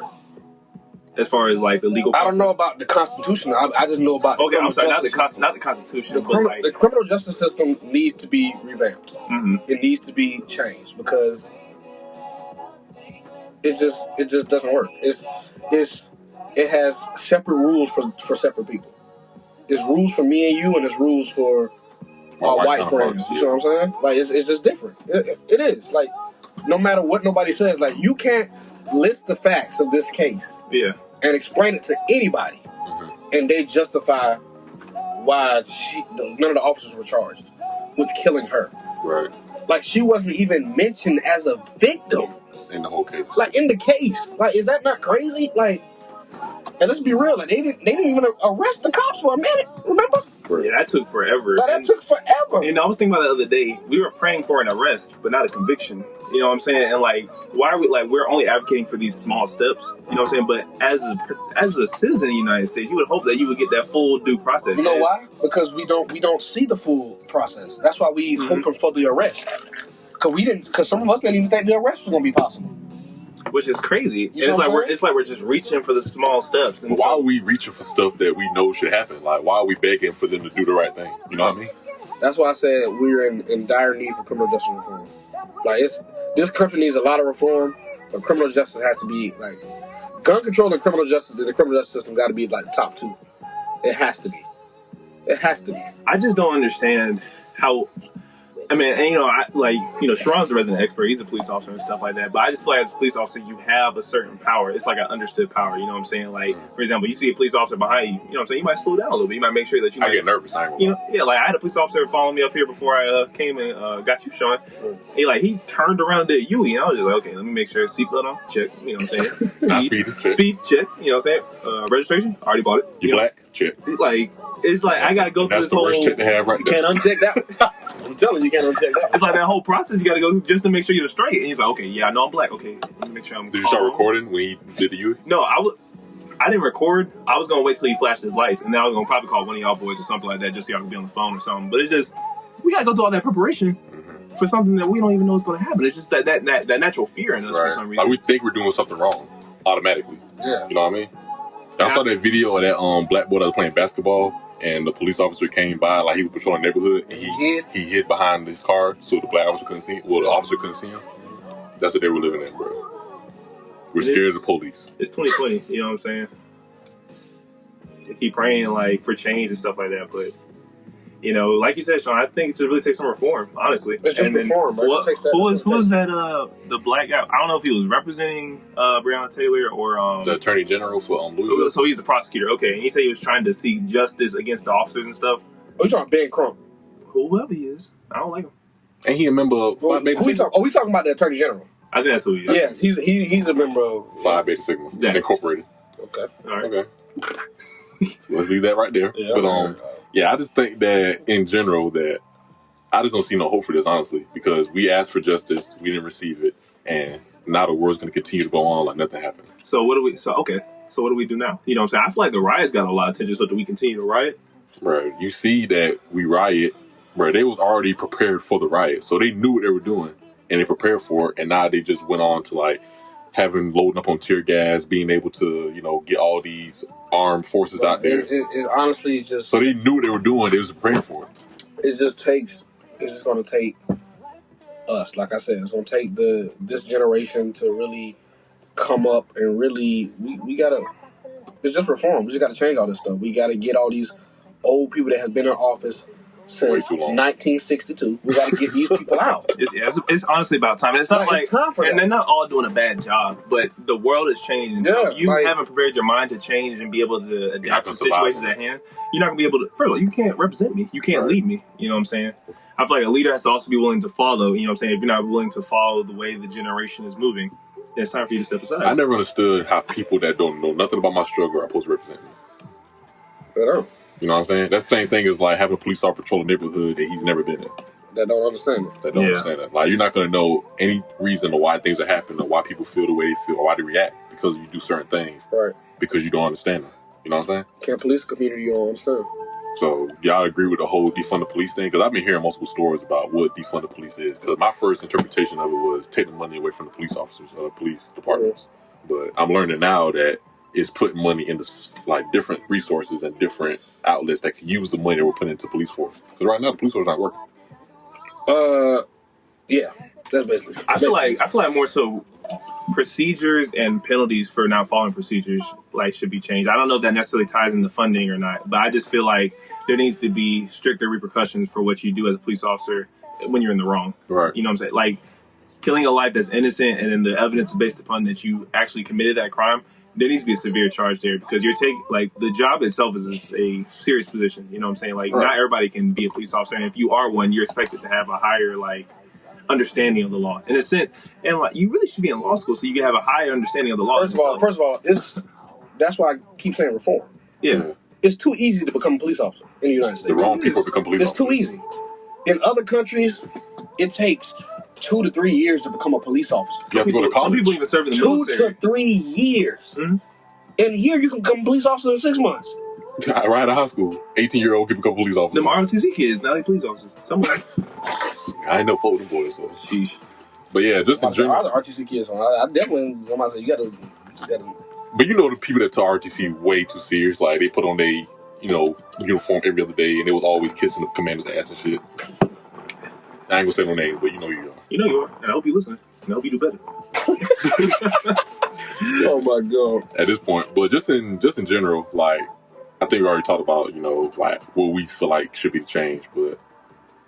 As far as, like, the legal process? I don't know about the Constitution. I just know about okay, the I'm sorry, not the system. Constitution, The criminal justice system needs to be revamped. Mm-hmm. It needs to be changed because it just doesn't work. It has separate rules for separate people. There's rules for me and you, and there's rules for our white friends. You know what I'm saying? Like, it's just different. It is. Like, no matter what nobody says, like, you can't list the facts of this case. Yeah. And explain it to anybody, and they justify why none of the officers were charged with killing her. Right. Like, she wasn't even mentioned as a victim in the whole case. Like, in the case, like, is that not crazy? Like, and let's be real, like, they didn't even arrest the cops for a minute. Remember? Yeah, that took forever. Like, that took forever. And I was thinking about the other day, we were praying for an arrest, but not a conviction. You know what I'm saying? And, like, why are we, like, we're only advocating for these small steps. You know what I'm saying? But as a citizen of the United States, you would hope that you would get that full due process. You know why? Because we don't see the full process. That's why we hoping for the arrest. Because some of us didn't even think the arrest was going to be possible. Which is crazy. And it's like we're just reaching for the small steps. And why are we reaching for stuff that we know should happen? Like, why are we begging for them to do the right thing? You know what I mean? That's why I said we're in dire need for criminal justice reform. Like, this country needs a lot of reform, but criminal justice has to be, like, gun control and criminal justice. The criminal justice system got to be, like, top two. It has to be. It has to be. I just don't understand how. I mean, and, Sharon's the resident expert. He's a police officer and stuff like that. But I just feel like as a police officer, you have a certain power. It's like an understood power. You know what I'm saying? Like, for example, you see a police officer behind you. You know what I'm saying? You might slow down a little bit. You might make sure that you. I get nervous. Like I had a police officer following me up here before I came and got you, Sean. He turned around and did Yui, and I was just like, okay, let me make sure seatbelt on, check. You know what I'm saying? Not speed, check. Speed, check. You know what I'm saying? Registration, already bought it. You black, check. Like, it's like I gotta go through this whole. That's the worst check to have right there. Can't uncheck that. I'm telling you, can't uncheck that. It's like that whole process you gotta go just to make sure you're straight. And he's like, okay, yeah, I know I'm black. Okay, let me make sure I'm. Did you start recording when he did the Yui? No, I didn't record. I was gonna wait till he flashed his lights, and then I was gonna probably call one of y'all boys or something like that, just so y'all can be on the phone or something. But it's just we gotta go through all that preparation for something that we don't even know is gonna happen. It's just that natural fear in us for some reason. Like, we think we're doing something wrong automatically. Yeah, you know what I mean. I saw that video of that black boy that was playing basketball, and the police officer came by, like, he was patrolling the neighborhood, and he hid behind his car so the black officer couldn't see him. Well, the officer couldn't see him. That's what they were living in, bro. We're scared of the police. It's 2020. You know what I'm saying? We keep praying like for change and stuff like that, but you know, like you said, Sean, I think it just really takes some reform, honestly. It's just reform, right? Who was that? The black guy? I don't know if he was representing Breonna Taylor or the Attorney General for Louisville. So he's the prosecutor. Okay, and he said he was trying to seek justice against the officers and stuff. Oh, you talking Ben Crump? Whoever he is, I don't like him. And he a member of Phi Beta Sigma. We talking about the Attorney General? I think that's who he is. Yes, he's a member of Phi Beta Sigma Incorporated. Okay, all right. Okay. Let's leave that right there. Yeah, but yeah, I just think that in general that I just don't see no hope for this, honestly, because we asked for justice, we didn't receive it, and now the war's going to continue to go on like nothing happened. So what do we? So what do we do now? You know what I'm saying? I feel like the riots got a lot of attention. So do we continue to riot? Right. You see that we riot. Right. They was already prepared for the riot, so they knew what they were doing and they prepared for it, and now they just went on to like having loading up on tear gas, being able to get all these armed forces out there. It honestly just... So they knew what they were doing. They was prepared for it. It's just going to take us. Like I said, it's going to take this generation to really come up and really... We got to... It's just reform. We just got to change all this stuff. We got to get all these old people that have been in office since 1962. We got to get these people out. It's honestly about time. And it's not it's time for and that. they're not all doing a bad job, but the world is changing. Yeah, so if you haven't prepared your mind to change and be able to adapt to situations at hand, you're not going to be able to... First of all, you can't represent me. You can't lead me. You know what I'm saying? I feel like a leader has to also be willing to follow. You know what I'm saying? If you're not willing to follow the way the generation is moving, then it's time for you to step aside. I never understood how people that don't know nothing about my struggle are supposed to represent me. I don't. You know what I'm saying? That's the same thing as like having a police officer patrol a neighborhood that he's never been in. That don't understand it. That don't understand it. Like, you're not going to know any reason or why things are happening or why people feel the way they feel or why they react because you do certain things. Right. Because you don't understand them. You know what I'm saying? Can't police the community you don't understand. So, y'all agree with the whole defund the police thing? Because I've been hearing multiple stories about what defund the police is. Because my first interpretation of it was take the money away from the police officers or the police departments. But I'm learning now that it's putting money into like different resources and different outlets that can use the money that we're putting into police force. Because right now the police force is not working. Yeah, that's basically. I feel like more so procedures and penalties for not following procedures like should be changed. I don't know if that necessarily ties into funding or not, but I just feel like there needs to be stricter repercussions for what you do as a police officer when you're in the wrong. Right. You know what I'm saying? Like killing a life that's innocent and then the evidence is based upon that you actually committed that crime. There needs to be a severe charge there because you're taking, like, the job itself is a serious position. You know what I'm saying? Like, not everybody can be a police officer. And if you are one, you're expected to have a higher, like, understanding of the law. In a sense, and, like, you really should be in law school so you can have a higher understanding of the law. First of all, that's why I keep saying reform. Yeah. It's too easy to become a police officer in the United States. The wrong people become police officers. It's too easy. In other countries, it takes 2 to 3 years to become a police officer. You have to go to college. Some people even serve in the military. 2 to 3 years. Mm-hmm. And here you can become a police officer in 6 months. Right out of high school, 18-year-old can become a police officer. Them ROTC kids, now they police officers. Somewhere. I ain't no fault with them boys, so. Sheesh. But yeah, just in general. The RTC kids, I definitely want to say you gotta. But you know the people that took RTC way too serious, like they put on their, uniform every other day, and they was always kissing the commander's ass and shit. I ain't gonna say no names, but you know you are. You know you are, and I hope you listening, and I hope you do better. Oh my god! At this point, but just in general, like I think we already talked about, like what we feel like should be the change. But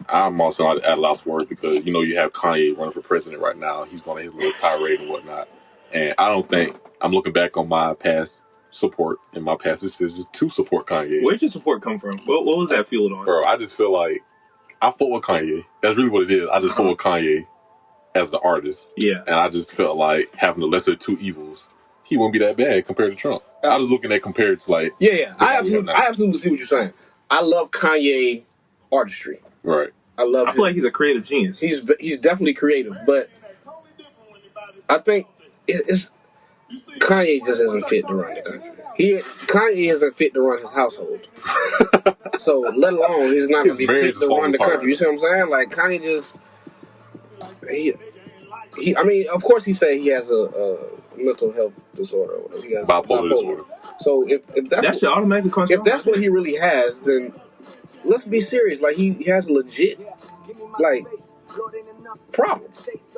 I'm also at a loss for words because you have Kanye running for president right now. He's going on his little tirade and whatnot, and I don't think I'm looking back on my past support and my past decisions to support Kanye. Where'd your support come from? What was that fueled on? Bro, I just feel like I fought with Kanye. That's really what it is. I just fought with Kanye as the artist. Yeah. And I just felt like having the lesser of two evils, he wouldn't be that bad compared to Trump. I was looking at compared to like... Yeah. I absolutely see what you're saying. I love Kanye artistry. Right. I feel like he's a creative genius. He's definitely creative, but I think it's Kanye just isn't fit to run the country. Kanye isn't fit to run his household. So, let alone, he's not going to be fit to run the country. You see what I'm saying? Like, Kanye just... I mean, of course he say he has a mental health disorder or whatever. He has bipolar disorder. So, if that's... That should automatically cost if that's what he really has, then let's be serious. Like he has a legit problem.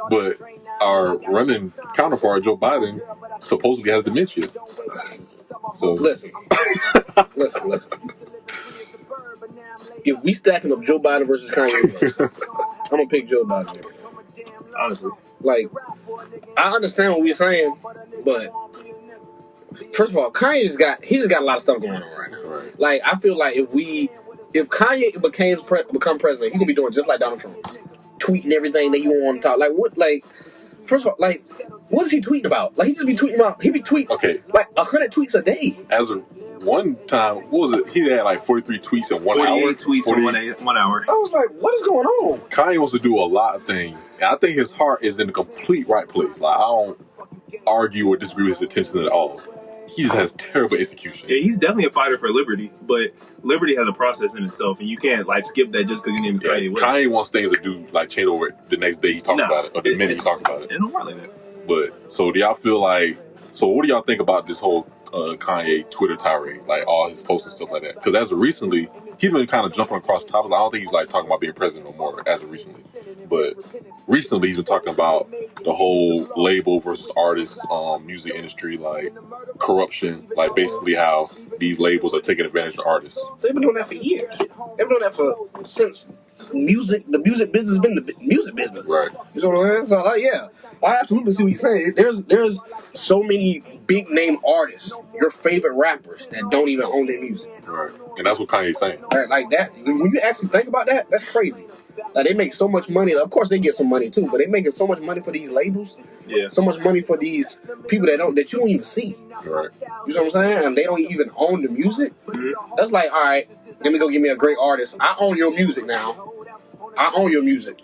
But our running counterpart, Joe Biden, supposedly has dementia. So listen. If we stacking up Joe Biden versus Kanye West, I'm gonna pick Joe Biden. Honestly, I understand what we're saying, but first of all, Kanye just got a lot of stuff going on right now. Right. I feel like if Kanye become president, he gonna be doing just like Donald Trump, tweeting everything that he want to talk. First of all, what is he tweeting about? He just be tweeting about. He be tweeting 100 tweets a day. As a one time, what was it? He had 43 tweets in 1 hour. 48 tweets in 1 hour. I was like, what is going on? Kanye wants to do a lot of things, and I think his heart is in the complete right place. I don't argue or disagree with his intentions at all. He just has terrible execution. Yeah, he's definitely a fighter for liberty, but liberty has a process in itself, and you can't skip that just because your name is Kanye West. Kanye wants things to do change over the next day he talks about it, or the minute he talks about it. It don't work like that. But so do y'all feel so what do y'all think about this whole Kanye Twitter tirade, all his posts and stuff like that? Because as of recently, he's been kind of jumping across topics. I don't think he's talking about being president no more as of recently, but recently he's been talking about the whole label versus artist music industry, corruption, basically how these labels are taking advantage of artists. They've been doing that for years. They've been doing that since the music business has been the music business. Right. You know what I'm saying? So yeah, I absolutely see what he's saying. There's so many big name artists, your favorite rappers, that don't even own their music. Right. And that's what Kanye's saying. Like that. When you actually think about that, that's crazy. They make so much money. Of course, they get some money too, but they making so much money for these labels. Yeah. So much money for these people that you don't even see. Right. You know what I'm saying? And they don't even own the music. Mm-hmm. That's all right. Let me go get me a great artist. I own your music now. I own your music.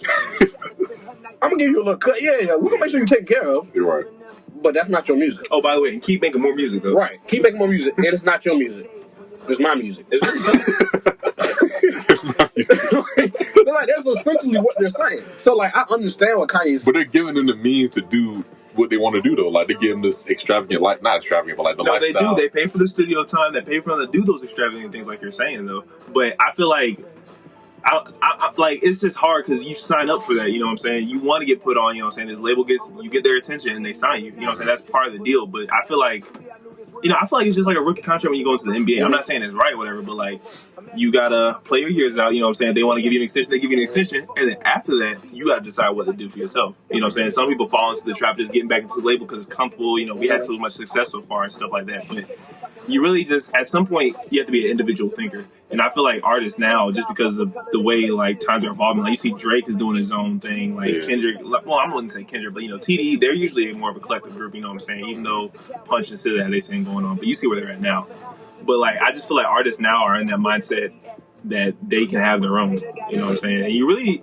I'm gonna give you a little cut. Yeah. We're gonna make sure you take care of. You're right. But that's not your music. Oh, by the way, and keep making more music though. Right. Keep making more music, and it's not your music. It's my music. It's my music. That's essentially what they're saying. So I understand what Kanye's. But they're giving them the means to do what they want to do though. They give them this extravagant, not extravagant, but the lifestyle. No, they do. They pay for the studio time. They pay for them to do those extravagant things, like you're saying though. But I feel it's just hard because you sign up for that. You know what I'm saying? You want to get put on. You know what I'm saying? This label you get their attention and they sign you. You know what I'm saying? That's part of the deal. But I feel like it's just like a rookie contract when you go into the NBA. I'm not saying it's right or whatever, but you gotta play your years out. You know what I'm saying? If they want to give you an extension, they give you an extension, and then after that, you gotta decide what to do for yourself. You know what I'm saying? Some people fall into the trap just getting back into the label because it's comfortable. We had so much success so far and stuff like that, but you really just at some point you have to be an individual thinker. And I feel like artists now, just because of the way times are evolving, you see Drake is doing his own thing, Kendrick. Well, I wouldn't say Kendrick, but TD, they're usually more of a collective group. You know what I'm saying? Even though Punch and SZA have their thing going on, but you see where they're at now. But I just feel like artists now are in that mindset that they can have their own. You know what I'm saying? And you really,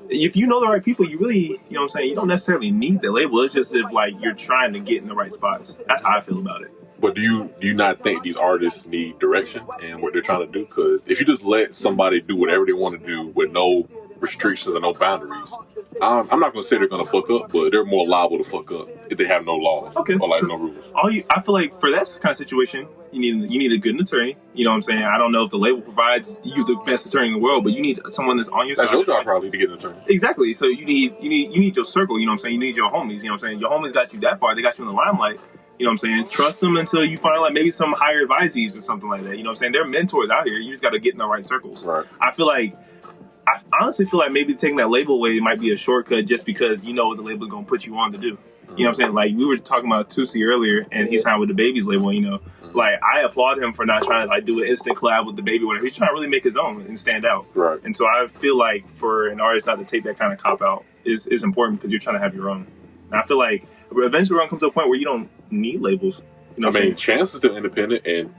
if you know the right people, you really, you know what I'm saying? You don't necessarily need the label. It's just if you're trying to get in the right spots. That's how I feel about it. But do you not think these artists need direction in what they're trying to do? Because if you just let somebody do whatever they want to do with no restrictions or no boundaries, I'm not going to say they're going to fuck up, but they're more liable to fuck up if they have no laws or no rules. I feel like for that kind of situation, you need a good attorney. You know what I'm saying? I don't know if the label provides you the best attorney in the world, but you need someone that's on your side. That's your job probably to get an attorney. Exactly. So you need your circle. You know what I'm saying? You need your homies. You know what I'm saying? Your homies got you that far. They got you in the limelight. You know what I'm saying? Trust them until you find maybe some higher advisees or something like that. You know what I'm saying? They're mentors out here. You just got to get in the right circles. Right. I honestly feel like maybe taking that label away might be a shortcut just because you know what the label is going to put you on to do. You know what I'm saying? We were talking about Tusi earlier, and he signed with the Baby's label, I applaud him for not trying to do an instant collab with the Baby, whatever. He's trying to really make his own and stand out. Right. And so I feel like for an artist not to take that kind of cop out is important because you're trying to have your own. And I feel like eventually we're going to come to a point where you don't need labels. You know Chance is still independent, and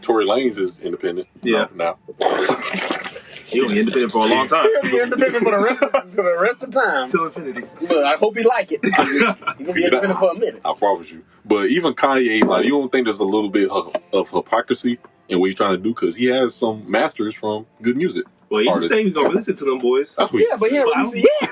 Tory Lanez is independent. Yeah. Now. He'll be independent for a long time. He'll be independent for the rest of the time. Till infinity. But I hope he like it. He's gonna be independent for a minute. I promise you. But even Kanye, you don't think there's a little bit of hypocrisy in what he's trying to do? Because he has some masters from good music. Well, he just said he was gonna listen to them boys. That's what but he ain't released it yet.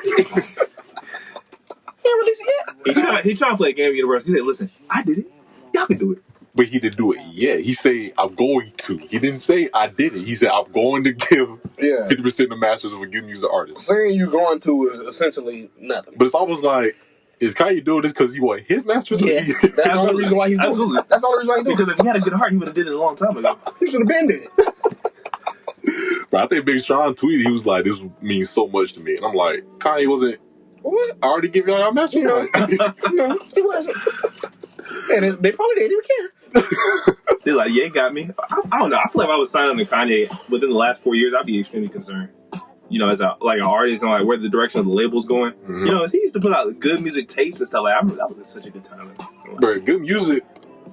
He ain't released it yet. He tried to play a game with Universal. He said, "Listen, I did it. Y'all can do it." But he didn't do it yet. He said, I'm going to. He didn't say, I did it. He said, I'm going to give 50% of the masters of a good music artist. Saying you're going to is essentially nothing. But it's almost like, is Kanye doing this because he want his masters? Yes. That's the only reason why he's doing it. That's the only reason why he's doing it. Because if he had a good heart, he would have did it a long time ago. He should have been did it. But I think Big Sean tweeted, he was like, this means so much to me. And I'm like, Kanye wasn't, what? I already give y'all masters? No, he wasn't. And they probably didn't even care. They're like, yeah, got me. I don't know. I feel like if I was signed on to Kanye within the last 4 years, I'd be extremely concerned. You know, as an artist and like where the direction of the label's going. Mm-hmm. You know, he used to put out good music tapes and stuff like that. I remember that was such a good time. But good music,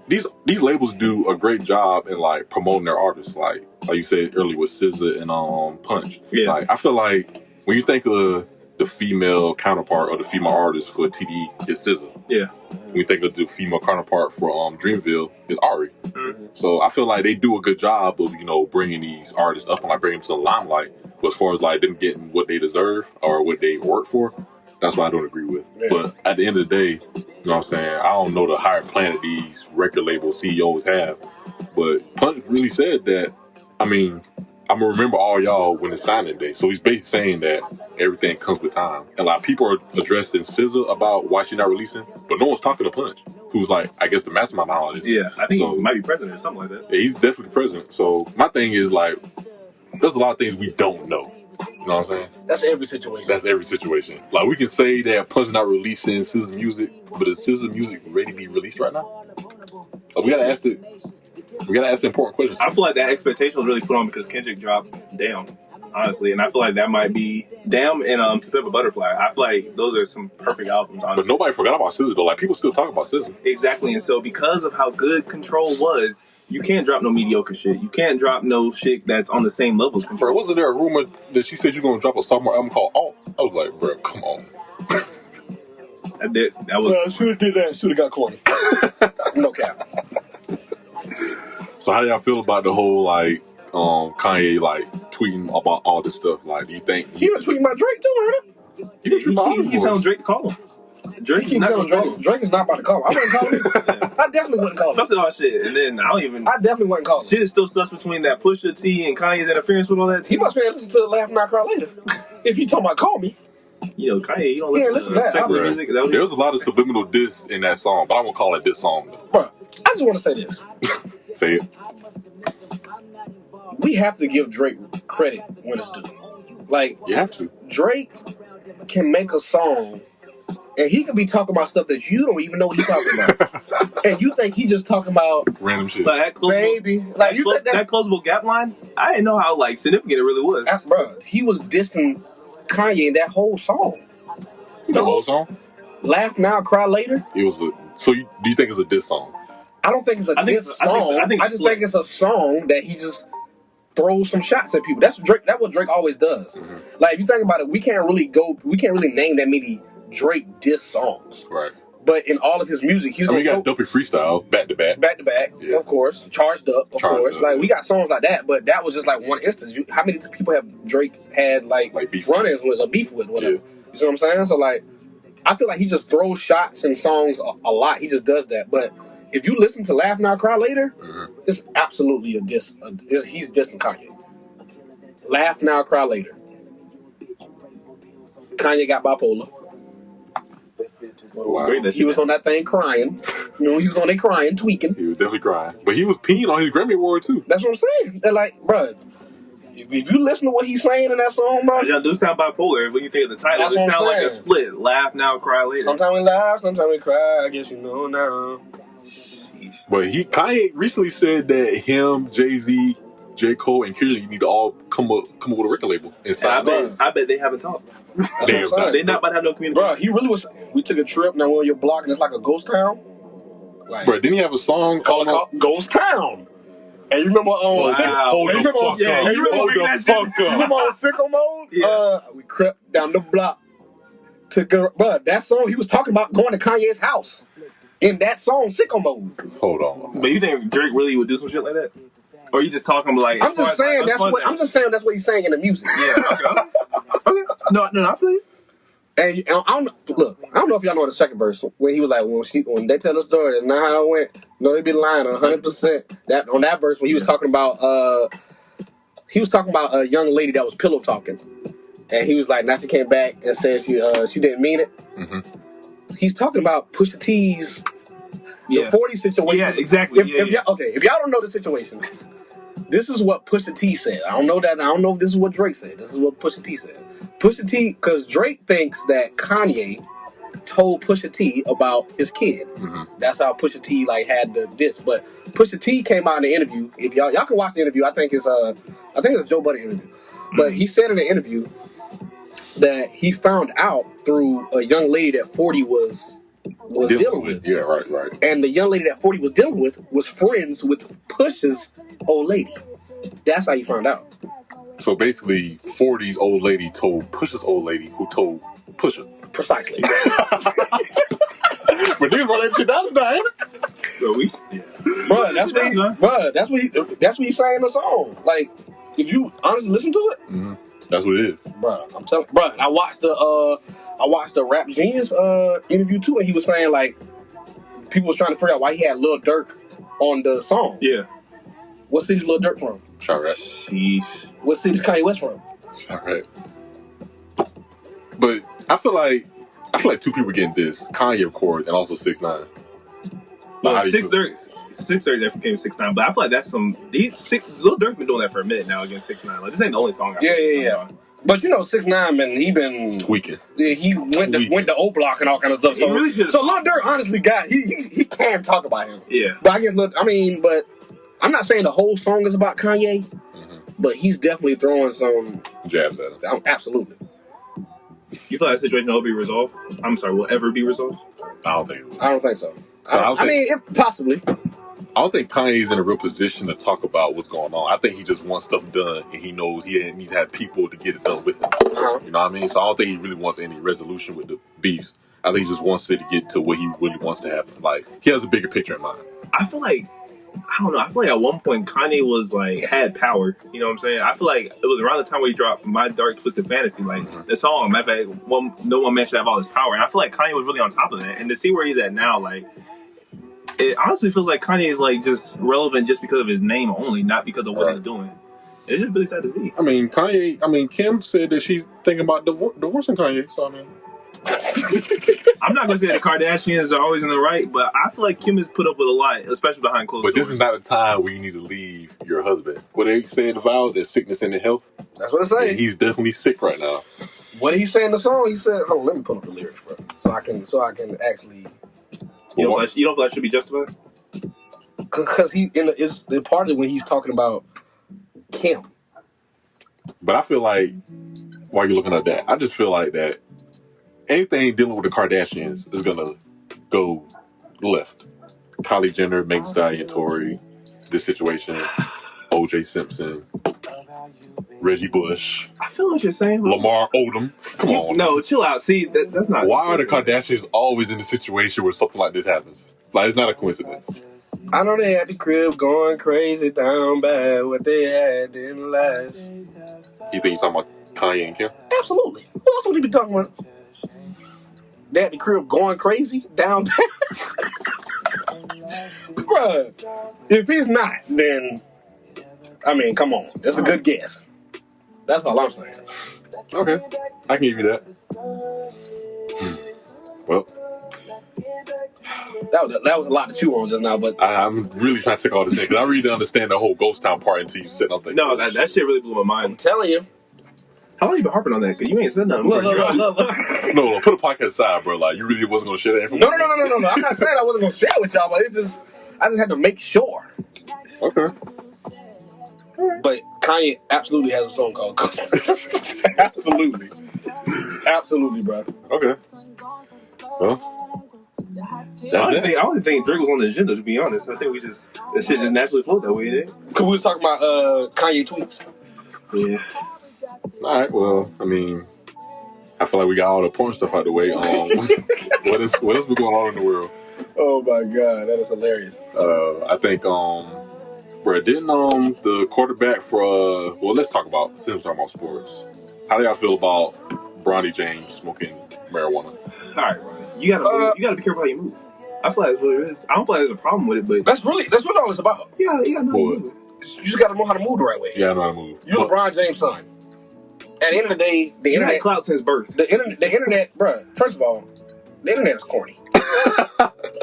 these labels do a great job in like promoting their artists. Like you said earlier with SZA and Punch. Yeah. Like I feel like when you think of the female counterpart or the female artist for TD, it's SZA. Yeah. When you think of the female counterpart for Dreamville, it's Ari. Mm-hmm. So I feel like they do a good job of, you know, bringing these artists up and like bringing them to the limelight. But as far as like them getting what they deserve or what they work for, that's what I don't agree with. Yeah. But at the end of the day, you know what I'm saying, I don't know the higher plan that these record label CEOs have. But Punch really said that, I mean, I'm going to remember all y'all when it's signing day. So he's basically saying that everything comes with time. And a lot of people are addressing SZA about why she's not releasing, but no one's talking to Punch, who's like, I guess the mastermind behind it. Yeah, I think he might be president or something like that. Yeah, he's definitely president. So my thing is like, there's a lot of things we don't know. You know what I'm saying? That's every situation. That's every situation. Like we can say that Punch is not releasing SZA music, but is SZA music ready to be released right now? We gotta ask the important questions. I feel like that expectation was really put on because Kendrick dropped Damn, honestly, and I feel like that might be Damn and To Pimp a Butterfly. I feel like those are some perfect albums, honestly. But nobody forgot about SZA though. Like people still talk about SZA. Exactly, and so because of how good Control was, you can't drop no mediocre shit. You can't drop no shit that's on the same level as Control. Bro, wasn't there a rumor that she said you're gonna drop a sophomore album called Alt? I was like, bro, come on. That was. Well, should have did that. Should have got corny. No cap. So how do y'all feel about the whole like Kanye like tweeting about all this stuff? Like, do you think he was tweeting about Drake too, ain't he? He telling Drake to call him. Drake keeps telling Drake is not about to call him. I wouldn't call him. I definitely wouldn't call him. That's all shit. And then I definitely wouldn't call him. Shit is still sus between that Pusha T and Kanye's interference with all that. He must be listening to Laugh Not Cry Later. If you talking about Call Me. You know, Kanye, you don't listen to secular music. There's a lot of subliminal diss in that song, but I won't call it diss song though. Bro, I just want to say this. Say it. We have to give Drake credit when it's due. Like, you have to. Drake can make a song and he can be talking about stuff that you don't even know what he's talking about. And you think he just talking about random shit. Like baby. Like that closable gap line, I didn't know how like significant it really was. Bro, he was dissing Kanye in that whole song. The whole song? Laugh Now, Cry Later? It was do you think it's a diss song? I don't think it's a diss song. I just think it's a song that he just throws some shots at people. That's Drake. That's what Drake always does. Mm-hmm. Like if you think about it, we can't really name that many Drake diss songs. Right. But in all of his music, he's we got Dopey Freestyle, back to back, yeah. Of course, Charged Up, of course. Like we got songs like that, but that was just like one instance. How many people have Drake had like run-ins with or beef with, whatever? Yeah. You see what I'm saying? So like, I feel like he just throws shots in songs a lot. He just does that. But if you listen to Laugh Now, Cry Later, it's absolutely a diss. He's dissing Kanye. Laugh Now, Cry Later. Kanye got bipolar. Wow. He was on that thing crying. You know, he was on there crying, tweaking. He was definitely crying. But he was peeing on his Grammy Award, too. That's what I'm saying. They're like, bro, if you listen to what he's saying in that song, bro. Y'all do sound bipolar. When you think of the title, it sounds like a split. Laugh now, cry later. Sometimes we laugh, sometimes we cry. I guess you know now. But Kanye recently said that him, Jay-Z, J. Cole, and Kendrick need to all come up with a record label. And I bet they haven't talked. They're not about to have no communication. Bro, he really was. We took a trip. Now we're on your block, and it's like a ghost town. Like, bro, didn't he have a song called Ghost Town? And you remember on Hold the fuck up. You remember on Sicko Mode? Yeah. We crept down the block. Bro, that song, he was talking about going to Kanye's house. In that song, Sicko Mode. Hold on. But you think Drake really would do some shit like that? Or you just talking like? I'm just saying that's what he's saying in the music. Yeah. Okay. No, I feel you. And I don't know if y'all know the second verse when he was like, when they tell the story, that's not how it went. No, they be lying 100%. That on that verse when he was talking about a young lady that was pillow talking, and he was like, now she came back and said she didn't mean it. Mm-hmm. He's talking about Pusha T's the 40 situation. Yeah, exactly. If y'all don't know the situation, this is what Pusha T said. I don't know if this is what Drake said. This is what Pusha T said. Pusha T, because Drake thinks that Kanye told Pusha T about his kid. Mm-hmm. That's how Pusha T had this. But Pusha T came out in the interview. If y'all can watch the interview, I think it's a Joe Budden interview. But he said in the interview that he found out through a young lady that 40 was dealing with. Yeah, right. And the young lady that 40 was dealing with was friends with Pusha's old lady. That's how you found out. So basically, 40's old lady told Pusha's old lady who told Pusha. Precisely. But niggas run that shit down tonight, ain't it? That's what he's saying in the song. Like, if you honestly listen to it, that's what it is. Bro, I'm telling. Bro, I watched the Rap Genius interview too, and he was saying like people was trying to figure out why he had Lil Durk on the song. Yeah. What city's Lil Durk from? Chirac. Sheesh. What city's Kanye West from? Chirac. But I feel like two people getting this: Kanye, of course, and also 6ix9ine. Well, 630 that became 6ix9ine, but I feel like that's Lil Durk been doing that for a minute now against 6ix9ine. Like this ain't the only song. Yeah. But you know, 6ix9ine he been tweaking. Yeah, he went to O Block and all kind of stuff. So, really so Lil Durk honestly he can talk about him. Yeah. But I guess but I'm not saying the whole song is about Kanye, but he's definitely throwing some jabs at him. Absolutely. You feel like that situation will be resolved? I'm sorry, will ever be resolved? I don't think so. Possibly. I don't think Kanye's in a real position to talk about what's going on. I think he just wants stuff done, and he knows he needs to have people to get it done with him. You know what I mean? So I don't think he really wants any resolution with the beefs. I think he just wants it to get to what he really wants to happen. Like, he has a bigger picture in mind. I feel like at one point Kanye was like, had power. You know what I'm saying? I feel like it was around the time where he dropped My Dark Twisted Fantasy. Like, the song, matter of fact, no one man should have all this power. And I feel like Kanye was really on top of that. And to see where he's at now, like, it honestly feels like Kanye is like just relevant just because of his name only, not because of what he's doing. It's just really sad to see. Kim said that she's thinking about divorcing Kanye, so I mean. I'm not going to say the Kardashians are always in the right, but I feel like Kim has put up with a lot, especially behind closed doors. But this is not a time where you need to leave your husband. What they say in the vows, there's sickness in the health. That's what it says. And he's definitely sick right now. What did he say in the song? He said, hold on, let me pull up the lyrics, bro. So I can actually... You don't feel that should be justified? Because it's the part of when he's talking about Kim. But I feel like, while you're looking at that, I just feel like that anything dealing with the Kardashians is going to go left. Kylie Jenner, Megan Thee Stallion, Tory, this situation, O.J. Simpson, Reggie Bush. I feel what you're saying. Lamar Odom. Come on. No, chill out. See, that's not... Why are the Kardashians always in a situation where something like this happens? Like, it's not a coincidence. I know they had the crib going crazy down bad. What they had didn't last. You think he's talking about Kanye and Kim? Absolutely. Who else would he be talking about? They had the crib going crazy down bad. Bruh, if he's not, then... I mean, come on. That's a good guess. That's all I'm saying. Okay. I can give you that. Well... That was a lot to chew on just now, but... I'm really trying to take all this in, because I really didn't understand the whole Ghost Town part until you said nothing. No, that shit really blew my mind. I'm telling you. How long you been harping on that? Because you ain't said nothing. Look. No, put a podcast aside, bro. Like, you really wasn't going to share that information? No. I'm not saying I wasn't going to share it with y'all, but I just had to make sure. Okay. But Kanye absolutely has a song called Ghost. Absolutely. Absolutely, bro. Okay. Well... I don't think Drake was on the agenda, to be honest. I think that shit just naturally flowed that way, didn't it? Because we was talking about Kanye tweets. Yeah. Alright, well, I mean, I feel like we got all the porn stuff out of the way. What else been going on in the world? Oh my god, that is hilarious. I think, didn't the quarterback for, let's talk about sports. How do y'all feel about Bronny James smoking marijuana. All right, Ronnie. You gotta be careful how you move. I feel like that's what it is. I don't feel like there's a problem with it, but that's what all it's about. Yeah, know how to move. You just gotta know how to move the right way. Yeah, I know how to move. You're LeBron James' son. At the end of the day, the internet had clout since birth. The internet, bro. First of all, the internet is corny.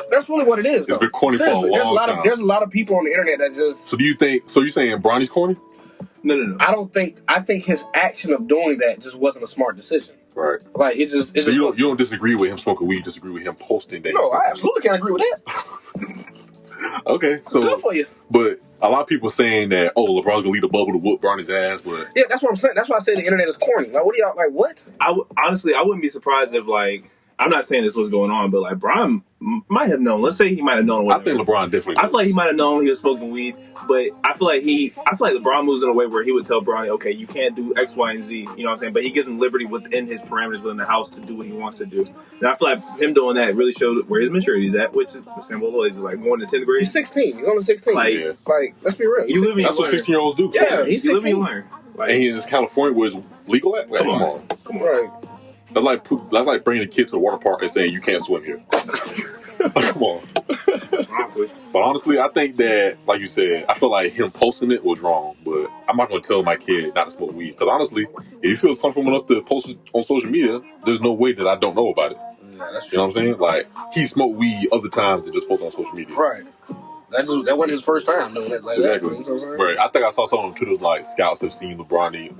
That's really what it is. It's been corny for a long time. There's a lot of people on the internet that just. So do you think? So you're saying Bronny's corny? No. I think his action of doing that just wasn't a smart decision. Right. Like it just. So you don't disagree with him smoking weed? You disagree with him posting that? No, I absolutely can't agree with that. Okay, so good for you. But a lot of people saying that LeBron's gonna leave the bubble to whoop Bronny's ass. But yeah, that's what I'm saying. That's why I say the internet is corny. Like, what are y'all like? What? Honestly, I wouldn't be surprised if I'm not saying this was going on, but Bron might have known. Let's say he might have known. I think LeBron definitely knows. I feel like he might have known he was smoking weed, but I feel like LeBron moves in a way where he would tell Bronny, okay, you can't do X, Y, and Z. You know what I'm saying? But he gives him liberty within his parameters within the house to do what he wants to do. And I feel like him doing that really showed where his maturity is at, which is going to 10th grade. He's 16. He's only 16. Like, let's be real. That's what 16-year-olds do. Yeah, he's 16. You live and you learn. And he is California where it's legal at? Come on. Right. That's like bringing a kid to the water park and saying you can't swim here. Come on. But honestly, I think that, like you said, I feel like him posting it was wrong. But I'm not going to tell my kid not to smoke weed. Because honestly, if he feels comfortable enough to post it on social media, there's no way that I don't know about it. Yeah, that's true. You know what I'm saying? Like, he smoked weed other times than just post it on social media. Right. That wasn't his first time doing that. Like exactly. That, you know what I'm saying? Right. I think I saw something on Twitter like scouts have seen Bronny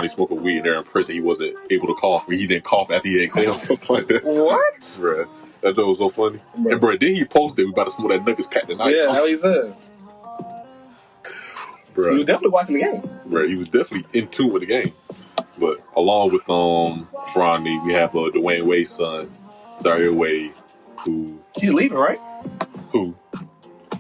smoking weed and they're impressed that he wasn't able to cough, but he didn't cough after he exhaled something like that. What? Bruh. That joke was so funny. Bro. And bro, then he posted we about to smoke that Nuggets pack tonight. Yeah, how he said. So he was definitely watching the game. Right, he was definitely in tune with the game. But along with Bronny, we have Dwayne Wade's son, Zaire Wade, who he's leaving, right? Who?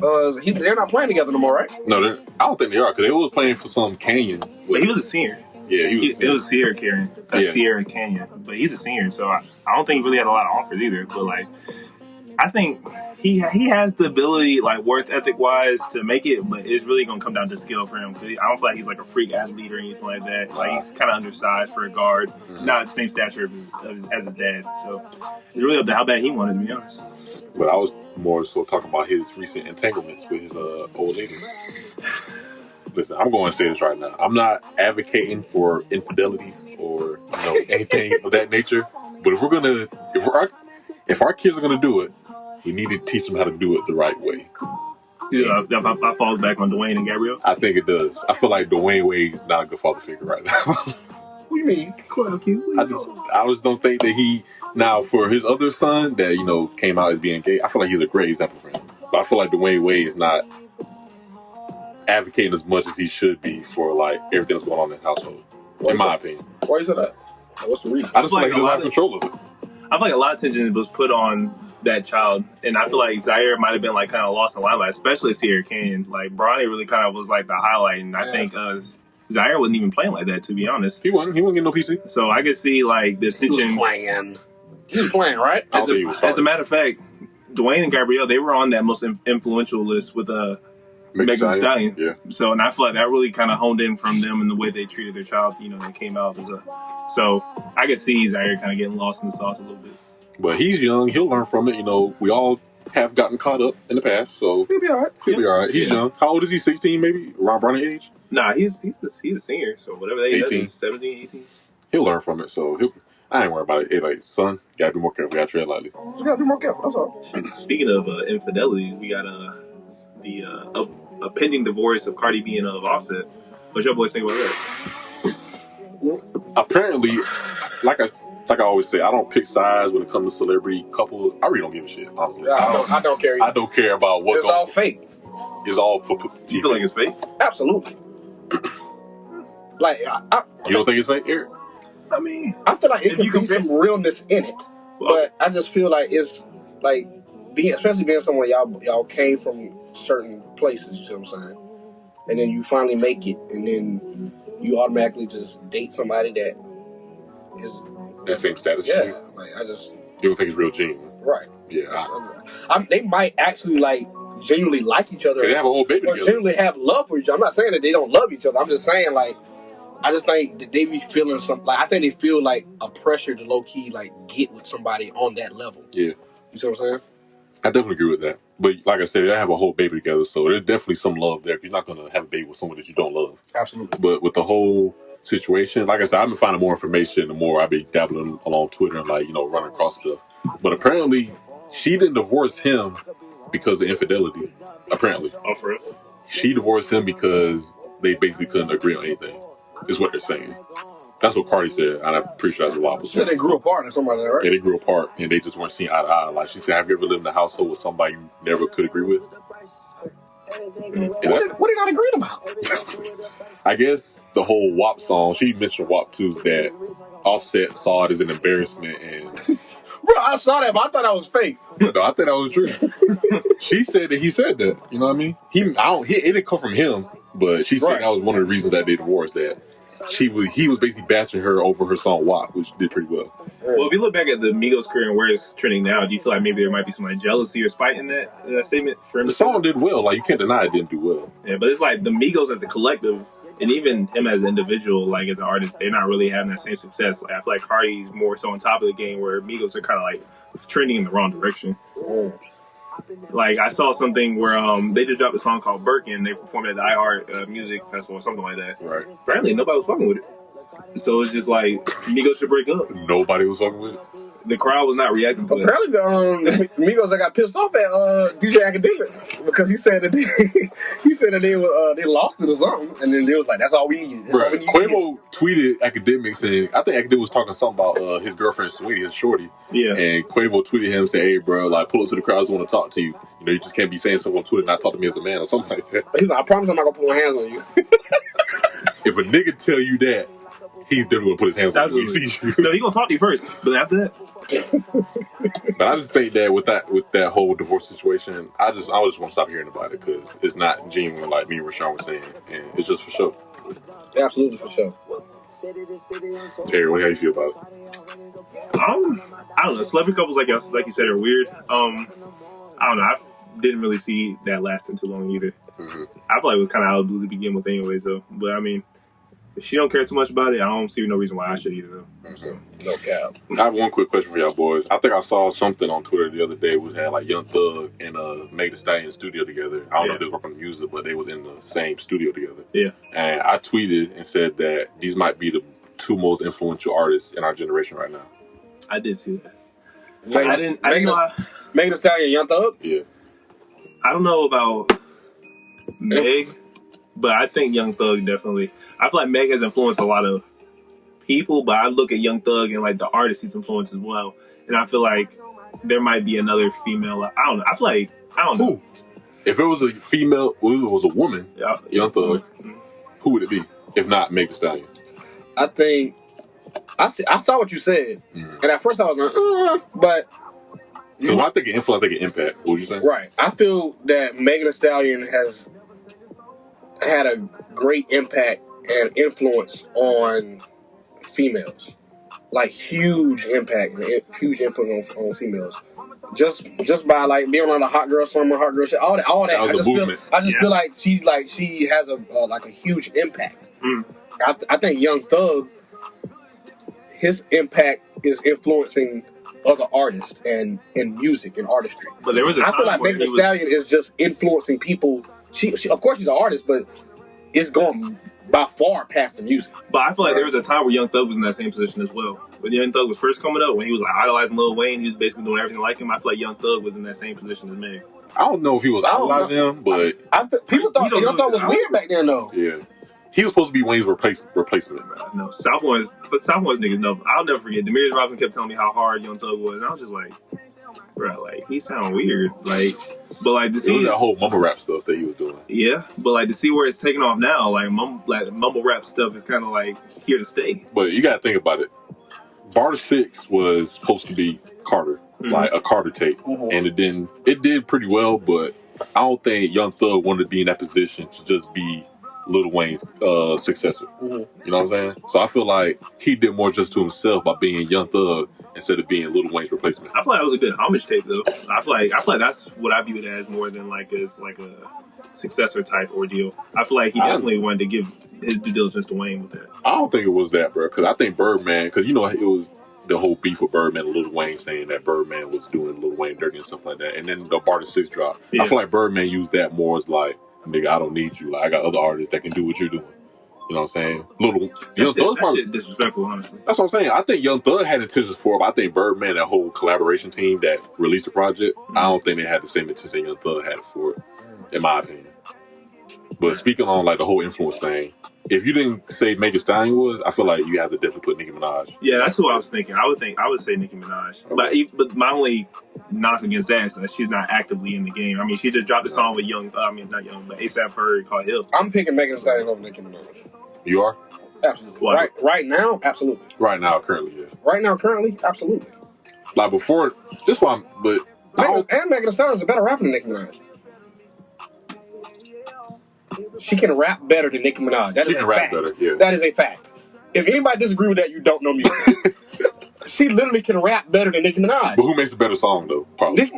They're not playing together no more, right? No, I don't think they are because they was playing for some Canyon. But he was a senior. Yeah, he was. It was Sierra Canyon, but he's a senior, so I don't think he really had a lot of offers either. But I think he has the ability, worth ethic wise, to make it, but it's really gonna come down to skill for him. Cause I don't feel like he's a freak athlete or anything like that. He's kind of undersized for a guard, not the same stature as his dad. So it's really up to how bad he wanted, to be honest. But I was more so talking about his recent entanglements with his old lady. Listen, I'm going to say this right now. I'm not advocating for infidelities or anything of that nature. But if our kids are gonna do it, we need to teach them how to do it the right way. Yeah, that falls back on Dwayne and Gabrielle. I think it does. I feel like Dwayne Wade is not a good father figure right now. What do you mean? I just don't think that he now for his other son that came out as being gay. I feel like he's a great example for him. But I feel like Dwayne Wade is not advocating as much as he should be for everything that's going on in the household. In my opinion. Why you say that? What's the reason? I just feel like he doesn't have control of it. I feel like a lot of attention was put on that child, and I feel like Zaire might have been kind of lost in the limelight, especially Sierra Canyon. Bronny really kind of was the highlight, and I think Zaire wasn't even playing like that, to be honest. He wasn't getting no PC. So I could see the attention. He was playing, right? As a matter of fact, Dwayne and Gabrielle, they were on that most influential list with Megan Thee Stallion. Yeah. So, and I feel like that really kind of honed in from them and the way they treated their child. They came out as so I could see Zaire kind of getting lost in the sauce a little bit. But he's young; he'll learn from it. We all have gotten caught up in the past, so he'll be all right. He'll be all right. He's young. How old is he? 16, maybe around Bronny age. Nah, he's a senior. So whatever they 18, 17, 18. He'll learn from it. So I ain't worried about it. Hey, son, gotta be more careful. Gotta tread lightly. You gotta be more careful. That's all. Speaking of infidelity, we got a pending divorce of Cardi B and of Offset. What y'all boys think about that? Apparently, like I always say, I don't pick sides when it comes to celebrity couples. I really don't give a shit, honestly. I don't care. I don't care about what it's all fake. It's all for TV. You feel like it's fake? Absolutely. You don't think it's fake, Eric? I mean, I feel like it could be some realness in it, but I just feel like it's especially being someone y'all came from certain places. You see what I'm saying? And then you finally make it, and then you automatically just date somebody that is that same status. Yeah, you don't think it's real genuine, right? Yeah, they might actually genuinely like each other. They have a whole baby or together. Genuinely have love for each other. I'm not saying that they don't love each other. I'm just saying I just think that they be feeling something. Like I think they feel like a pressure to low key like get with somebody on that level. Yeah, you see what I'm saying? I definitely agree with that. But like I said, they have a whole baby together, so there's definitely some love there. You're not gonna have a baby with someone that you don't love. Absolutely. But with the whole situation, like I said, I've been finding more information the more I've been dabbling along Twitter and like running across stuff. But apparently, she didn't divorce him because of infidelity. Apparently, Oh, for real? she divorced him because they basically couldn't agree on anything. Is what they're saying. That's what Cardi said, and I'm pretty sure that's a lot of So they grew apart or something like that, right? Yeah, they grew apart, and they just weren't seeing eye to eye. Like she said, have you ever lived in a household with somebody you never could agree with? What are they not agreeing about? I guess the whole WAP song, she mentioned WAP too, that Offset saw it as an embarrassment. And bro, I saw that, but I thought that was fake. No, I think that was true. She said that he said that. You know what I mean? It didn't come from him, but she said that was one of the reasons that they divorced. That he was basically bashing her over her song WAP, which did pretty well. Well, if you look back at the Migos career and where it's trending now, do you feel like maybe there might be some like jealousy or spite in that statement? For him the song did well. Like you can't deny it didn't do well. Yeah, but it's like the Migos as a collective, and even him as an individual, like as an artist, they're not really having that same success. Like I feel like Cardi's more so on top of the game, where Migos are kind of like trending in the wrong direction. Like I saw something where they just dropped a song called Birkin. They performed at the iHeart Music Festival or something like that. Right. Apparently nobody was fucking with it. So it's just like Migos should break up. Nobody was fucking with it. The crowd was not reacting to it. Apparently, Migos that got pissed off at DJ Academics because he said that they lost it or something, and then they was like, "That's all we need." Right. Quavo tweeted Academics, and I think Academics was talking something about his girlfriend Sweetie, his shorty. Yeah. And Quavo tweeted him saying, "Hey, bro, like pull up to the crowds, want to talk to you. You know, you just can't be saying something on Twitter and not talk to me as a man or something like that." He's like, "I promise I'm not gonna put my hands on you." If a nigga tell you that, he's definitely gonna put his hands on you when he sees you. No, he's gonna talk to you first, but after that. But I just think that with that whole divorce situation, I just want to stop hearing about it because it's not genuine, like me and Rashawn was saying, and it's just for show. Absolutely for sure. Terry, how you feel about it? I don't know. Celebrity couples like you said are weird. I don't know. I didn't really see that lasting too long either. Mm-hmm. I feel like it was kind of out of the blue to begin with, anyways. Though, but I mean, if she don't care too much about it, I don't see no reason why I should either. Though. Mm-hmm. No cap. I have one quick question for y'all boys. I think I saw something on Twitter the other day which had like Young Thug and Meg Thee Stallion in the studio together. I don't know if they was working on music, but they was in the same studio together. Yeah. And I tweeted and said that these might be the two most influential artists in our generation right now. I did see that. I didn't know. Meg Thee Stallion and Young Thug? Yeah. I don't know about Meg, but I think Young Thug definitely. I feel like Meg has influenced a lot of people, but I look at Young Thug and like the artist he's influenced as well, and I feel like there might be another female. I don't know. I feel like I don't know. If it was a female, if it was a woman, Young Thug, who would it be? If not Meg Thee Stallion, I think I saw what you said, and at first I was like, but. Because when I think of influence, I think of impact. What would you say? Right. I feel that Megan Thee Stallion has had a great impact and influence on females. Like huge impact and huge influence on females. Just by like being on the hot girl summer, hot girl shit, all that. That was I just feel like she has a huge impact. I think Young Thug, his impact is influencing other artists and in music and artistry. But there was I feel like Megan Thee Stallion is just influencing people. She of course she's an artist, but it's going by far past the music. But I feel like there was a time where Young Thug was in that same position as well. When Young Thug was first coming up, when he was like idolizing Lil Wayne, he was basically doing everything like him. I feel like Young Thug was in that same position as Meg. I don't know if he was idolizing him, but people thought Young Thug was weird back then, though. Yeah. He was supposed to be Wayne's replacement. No, Southmore's niggas know. I'll never forget. Demaryius Robinson kept telling me how hard Young Thug was, and I was just like, bro, like he sound weird, like, but like to see it was that whole mumble rap stuff that he was doing. Yeah, but like to see where it's taking off now, like mumble rap stuff is kind of like here to stay. But you got to think about it. Bar 6 was supposed to be Carter, like a Carter tape, and it did pretty well, but I don't think Young Thug wanted to be in that position to just be Lil Wayne's successor. You know what I'm saying? So I feel like he did more just to himself by being Young Thug instead of being Lil Wayne's replacement. I feel like that was a good homage tape, though. I feel like that's what I view it as more than like as like a successor type ordeal. I feel like he definitely wanted to give his due diligence to Wayne with that. I don't think it was that, bro. Because I think Birdman, because it was the whole beef with Birdman and Lil Wayne saying that Birdman was doing Lil Wayne dirty and stuff like that. And then the Barter 6 drop. Yeah. I feel like Birdman used that more as like, nigga, I don't need you. Like, I got other artists that can do what you're doing. You know what I'm saying? That shit disrespectful, honestly. That's what I'm saying. I think Young Thug had intentions for it, but I think Birdman, that whole collaboration team that released the project, I don't think they had the same intention Young Thug had for it, in my opinion. But speaking on like the whole influence thing, if you didn't say Megan Thee Stallion was, I feel like you have to definitely put Nicki Minaj. Yeah, that's who I was thinking. I would say Nicki Minaj. Okay. But my only knock against that is that she's not actively in the game. I mean, she just dropped a song with not Young, but ASAP Ferg called Hill. I'm picking Megan Thee Stallion over Nicki Minaj. You are? Absolutely. What? Right now, absolutely. Right now, currently, yeah. Right now, currently, absolutely. Like before, this one, but Megan Thee Stallion is a better rapper than Nicki Minaj. She can rap better than Nicki Minaj. That is a fact. Better, yeah. That is a fact. If anybody disagree with that, you don't know music. She literally can rap better than Nicki Minaj. But who makes a better song, though? Probably.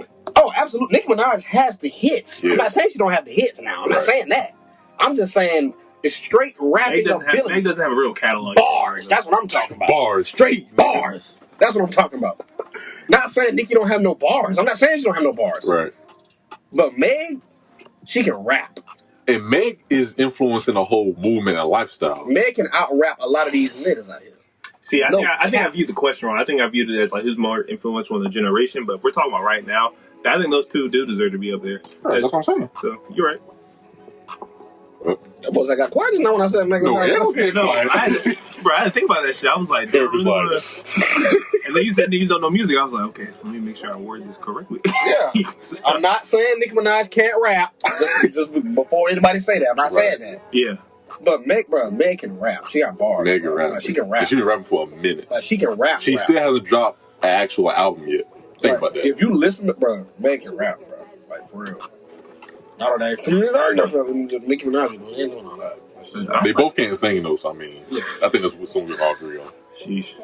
Absolutely. Nicki Minaj has the hits. Yeah. I'm not saying she don't have the hits now. I'm not saying that. I'm just saying the straight rapping ability. Meg doesn't have a real catalog. Bars. That's what I'm talking about. Bars. Straight bars. That's what I'm talking about. Not saying Nicki don't have no bars. I'm not saying she don't have no bars. Right. But Meg, she can rap. And Meg is influencing the whole movement and lifestyle. Meg can out-rap a lot of these niggas out here. See, I think I viewed the question wrong. I think I viewed it as like who's more influential in the generation. But if we're talking about right now, I think those two do deserve to be up there. Right, that's what I'm saying. So, you're right. That was I got quiet just now when I said Meg. I had to think about that shit. I was like, damn. And then you said niggas don't know music. I was like, okay, let me make sure I word this correctly. Yeah. I'm not saying Nicki Minaj can't rap. Just before anybody say that. I'm not saying that. Yeah. But Meg can rap. She got bars. Meg can rap. She can rap. She's been rapping for a minute. She can rap. She still hasn't dropped an actual album yet. Think about that. If you listen to, Meg can rap, bro. Like, for real. Not on that. Nicki Minaj ain't doing all that. They both can't sing though, so I mean, I think that's what some of we all agree on. Sheesh.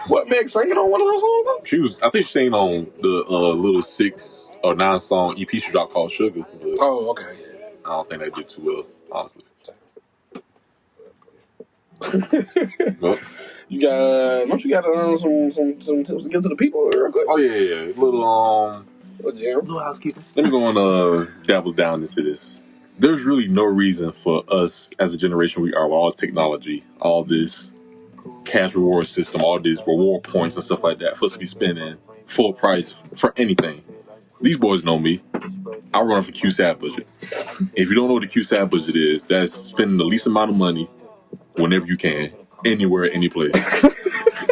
What, Meg singing on one of those songs? I think she sang on the little 6 or 9 song EP she dropped called Sugar. Oh, okay. Yeah. I don't think that did too well, honestly. Don't you got some tips to give to the people real quick? Oh yeah. Little housekeeping. Let me go and dabble down into this. There's really no reason for us as a generation we are with all this technology, all this cash reward system, all these reward points and stuff like that, for us to be spending full price for anything. These boys know me. I run for QSAT budget. If you don't know what the QSAT budget is, that's spending the least amount of money whenever you can, anywhere, any place.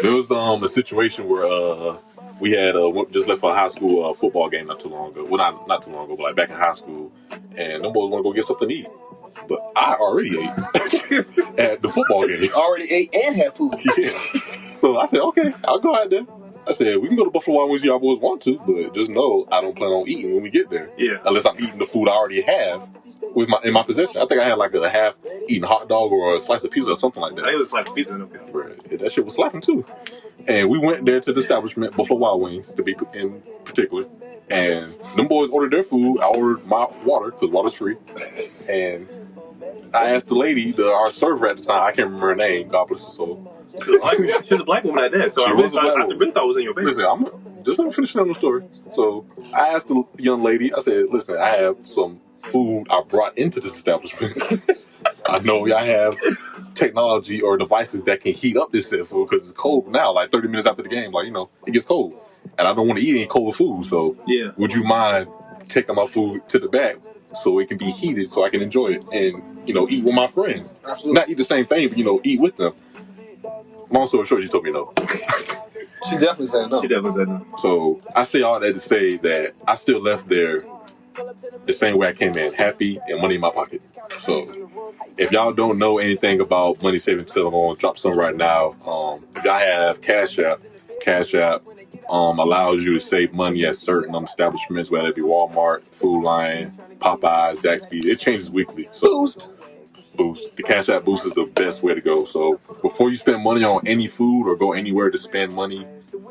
There was a situation where we had just left for a high school football game not too long ago. Well, not too long ago, but like back in high school. And them boys want to go get something to eat. But I already ate at the football game. Already ate and had food. Yeah. So I said, okay, I'll go out there. I said, we can go to Buffalo Wild Wings if y'all boys want to, but just know I don't plan on eating when we get there. Yeah. Unless I'm eating the food I already have in my possession. I think I had like a half-eaten hot dog or a slice of pizza or something like that. I think it was a slice of pizza. Right. Yeah, that shit was slapping too. And we went there to the establishment, Buffalo Wild Wings, to be in particular. And them boys ordered their food. I ordered my water, because water's free. And I asked the lady, our server at the time, I can't remember her name, God bless her soul. She was a black woman at that, so I really thought it was in your face. Listen, just let me finish the story. So I asked the young lady, I said, listen, I have some food I brought into this establishment. I know y'all have technology or devices that can heat up this said food because it's cold now, like 30 minutes after the game, it gets cold. And I don't want to eat any cold food, so would you mind taking my food to the back so it can be heated so I can enjoy it and, eat with my friends? Absolutely. Not eat the same thing, but, eat with them. Long story short, she told me no. She definitely said no. So I say all that to say that I still left there the same way I came in, happy and money in my pocket. So if y'all don't know anything about money saving tip, I'm going to drop some right now. If y'all have Cash App, allows you to save money at certain establishments, whether it be Walmart, Food Lion, Popeyes, Zaxby's. It changes weekly. So Boost. The Cash App Boost is the best way to go. So before you spend money on any food or go anywhere to spend money,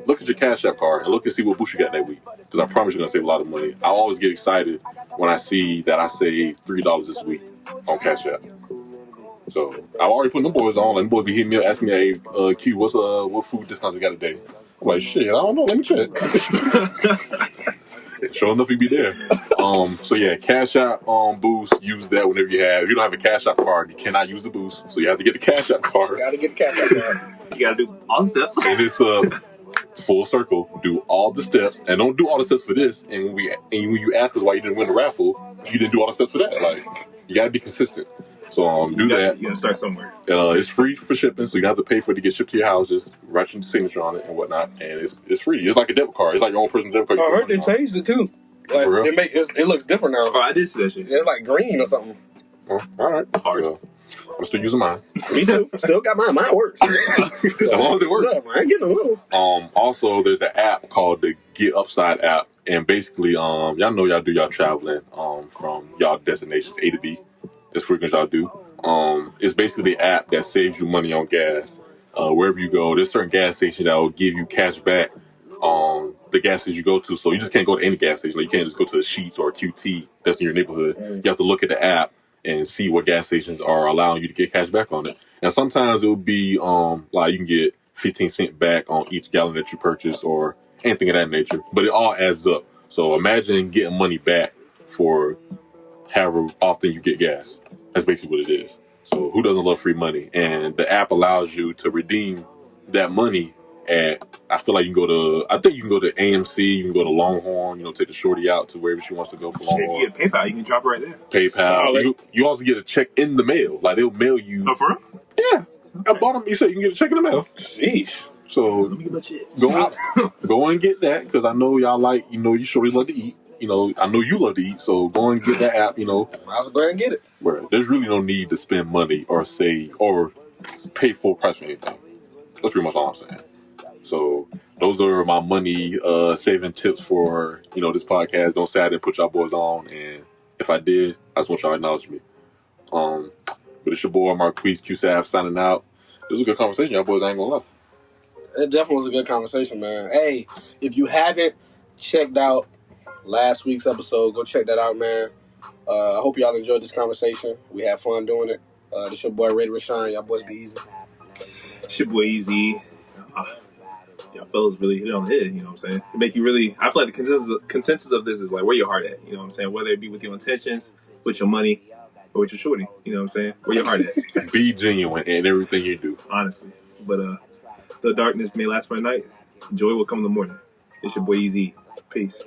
look at your Cash App card and look and see what boost you got that week. Because I promise you're going to save a lot of money. I always get excited when I see that I saved $3 this week on Cash App. So I've already put them boys on. And boys be hitting me up, asking me, hey, Q, what food discounts you got today? I'm like, shit, I don't know. Let me check. Sure enough, he be there. So yeah, Cash App Boost. Use that whenever you have. If you don't have a Cash App card, you cannot use the Boost. So you have to get the Cash App card. You gotta get the Cash App card. You gotta do all the steps. And it's full circle. Do all the steps, and don't do all the steps for this. And when you ask us why you didn't win the raffle, you didn't do all the steps for that. Like, you gotta be consistent. So do that. You gotta start somewhere. And it's free for shipping, so you don't have to pay for it to get shipped to your house. Just write your signature on it and whatnot, and it's free. It's like a debit card. It's like your own personal debit card. I heard they changed it too. Like, for real? It looks different now. Oh, I did see that shit. It's like green or something. Oh, all right. I'm still using mine. Me too. Still got mine. Mine works. As long as it works. I ain't getting a little. Also, there's an app called the Get Upside app, and basically, y'all know y'all do y'all traveling from y'all destinations A to B as frequent as y'all do. It's basically the app that saves you money on gas. Wherever you go, there's certain gas stations that will give you cash back on the gas station you go to. So you just can't go to any gas station. Like, you can't just go to the Sheetz or QT that's in your neighborhood. You have to look at the app and see what gas stations are allowing you to get cash back on it. And sometimes it'll be like you can get 15 cents back on each gallon that you purchase or anything of that nature. But it all adds up. So imagine getting money back for however often you get gas. That's basically what it is. So who doesn't love free money? And the app allows you to redeem that money at, I feel like you can go to AMC, you can go to Longhorn, take the shorty out to wherever she wants to go for Longhorn. You get PayPal, you can drop it right there. PayPal. You also get a check in the mail. Like, they'll mail you. Oh, for real? Yeah. I bought them. You said you can get a check in the mail. Sheesh. So Let me get my shit. Go and get that, because I know y'all like, you shorties love to eat. I know you love to eat, so go and get that app, Might as well go ahead and get it. Where there's really no need to spend money or save or pay full price for anything. That's pretty much all I'm saying. So those are my money saving tips for, this podcast. Don't say I didn't put y'all boys on, and if I did, I just want y'all to acknowledge me. But it's your boy Marquise Q-Sav signing out. It was a good conversation, y'all boys. I ain't gonna lie. It definitely was a good conversation, man. Hey, if you haven't checked out last week's episode, go check that out, man. I hope y'all enjoyed this conversation. We had fun doing it. This your boy Ray Rashawn. Y'all boys be easy. It's your boy Easy. Y'all fellas really hit it on the head, you know what I'm saying? To make you really, I feel like the consensus of this is like, where your heart at, you know what I'm saying? Whether it be with your intentions, with your money, or with your shorty, you know what I'm saying? Where your heart at? Be genuine in everything you do. Honestly. But the darkness may last for a night. Joy will come in the morning. It's your boy Easy. Peace.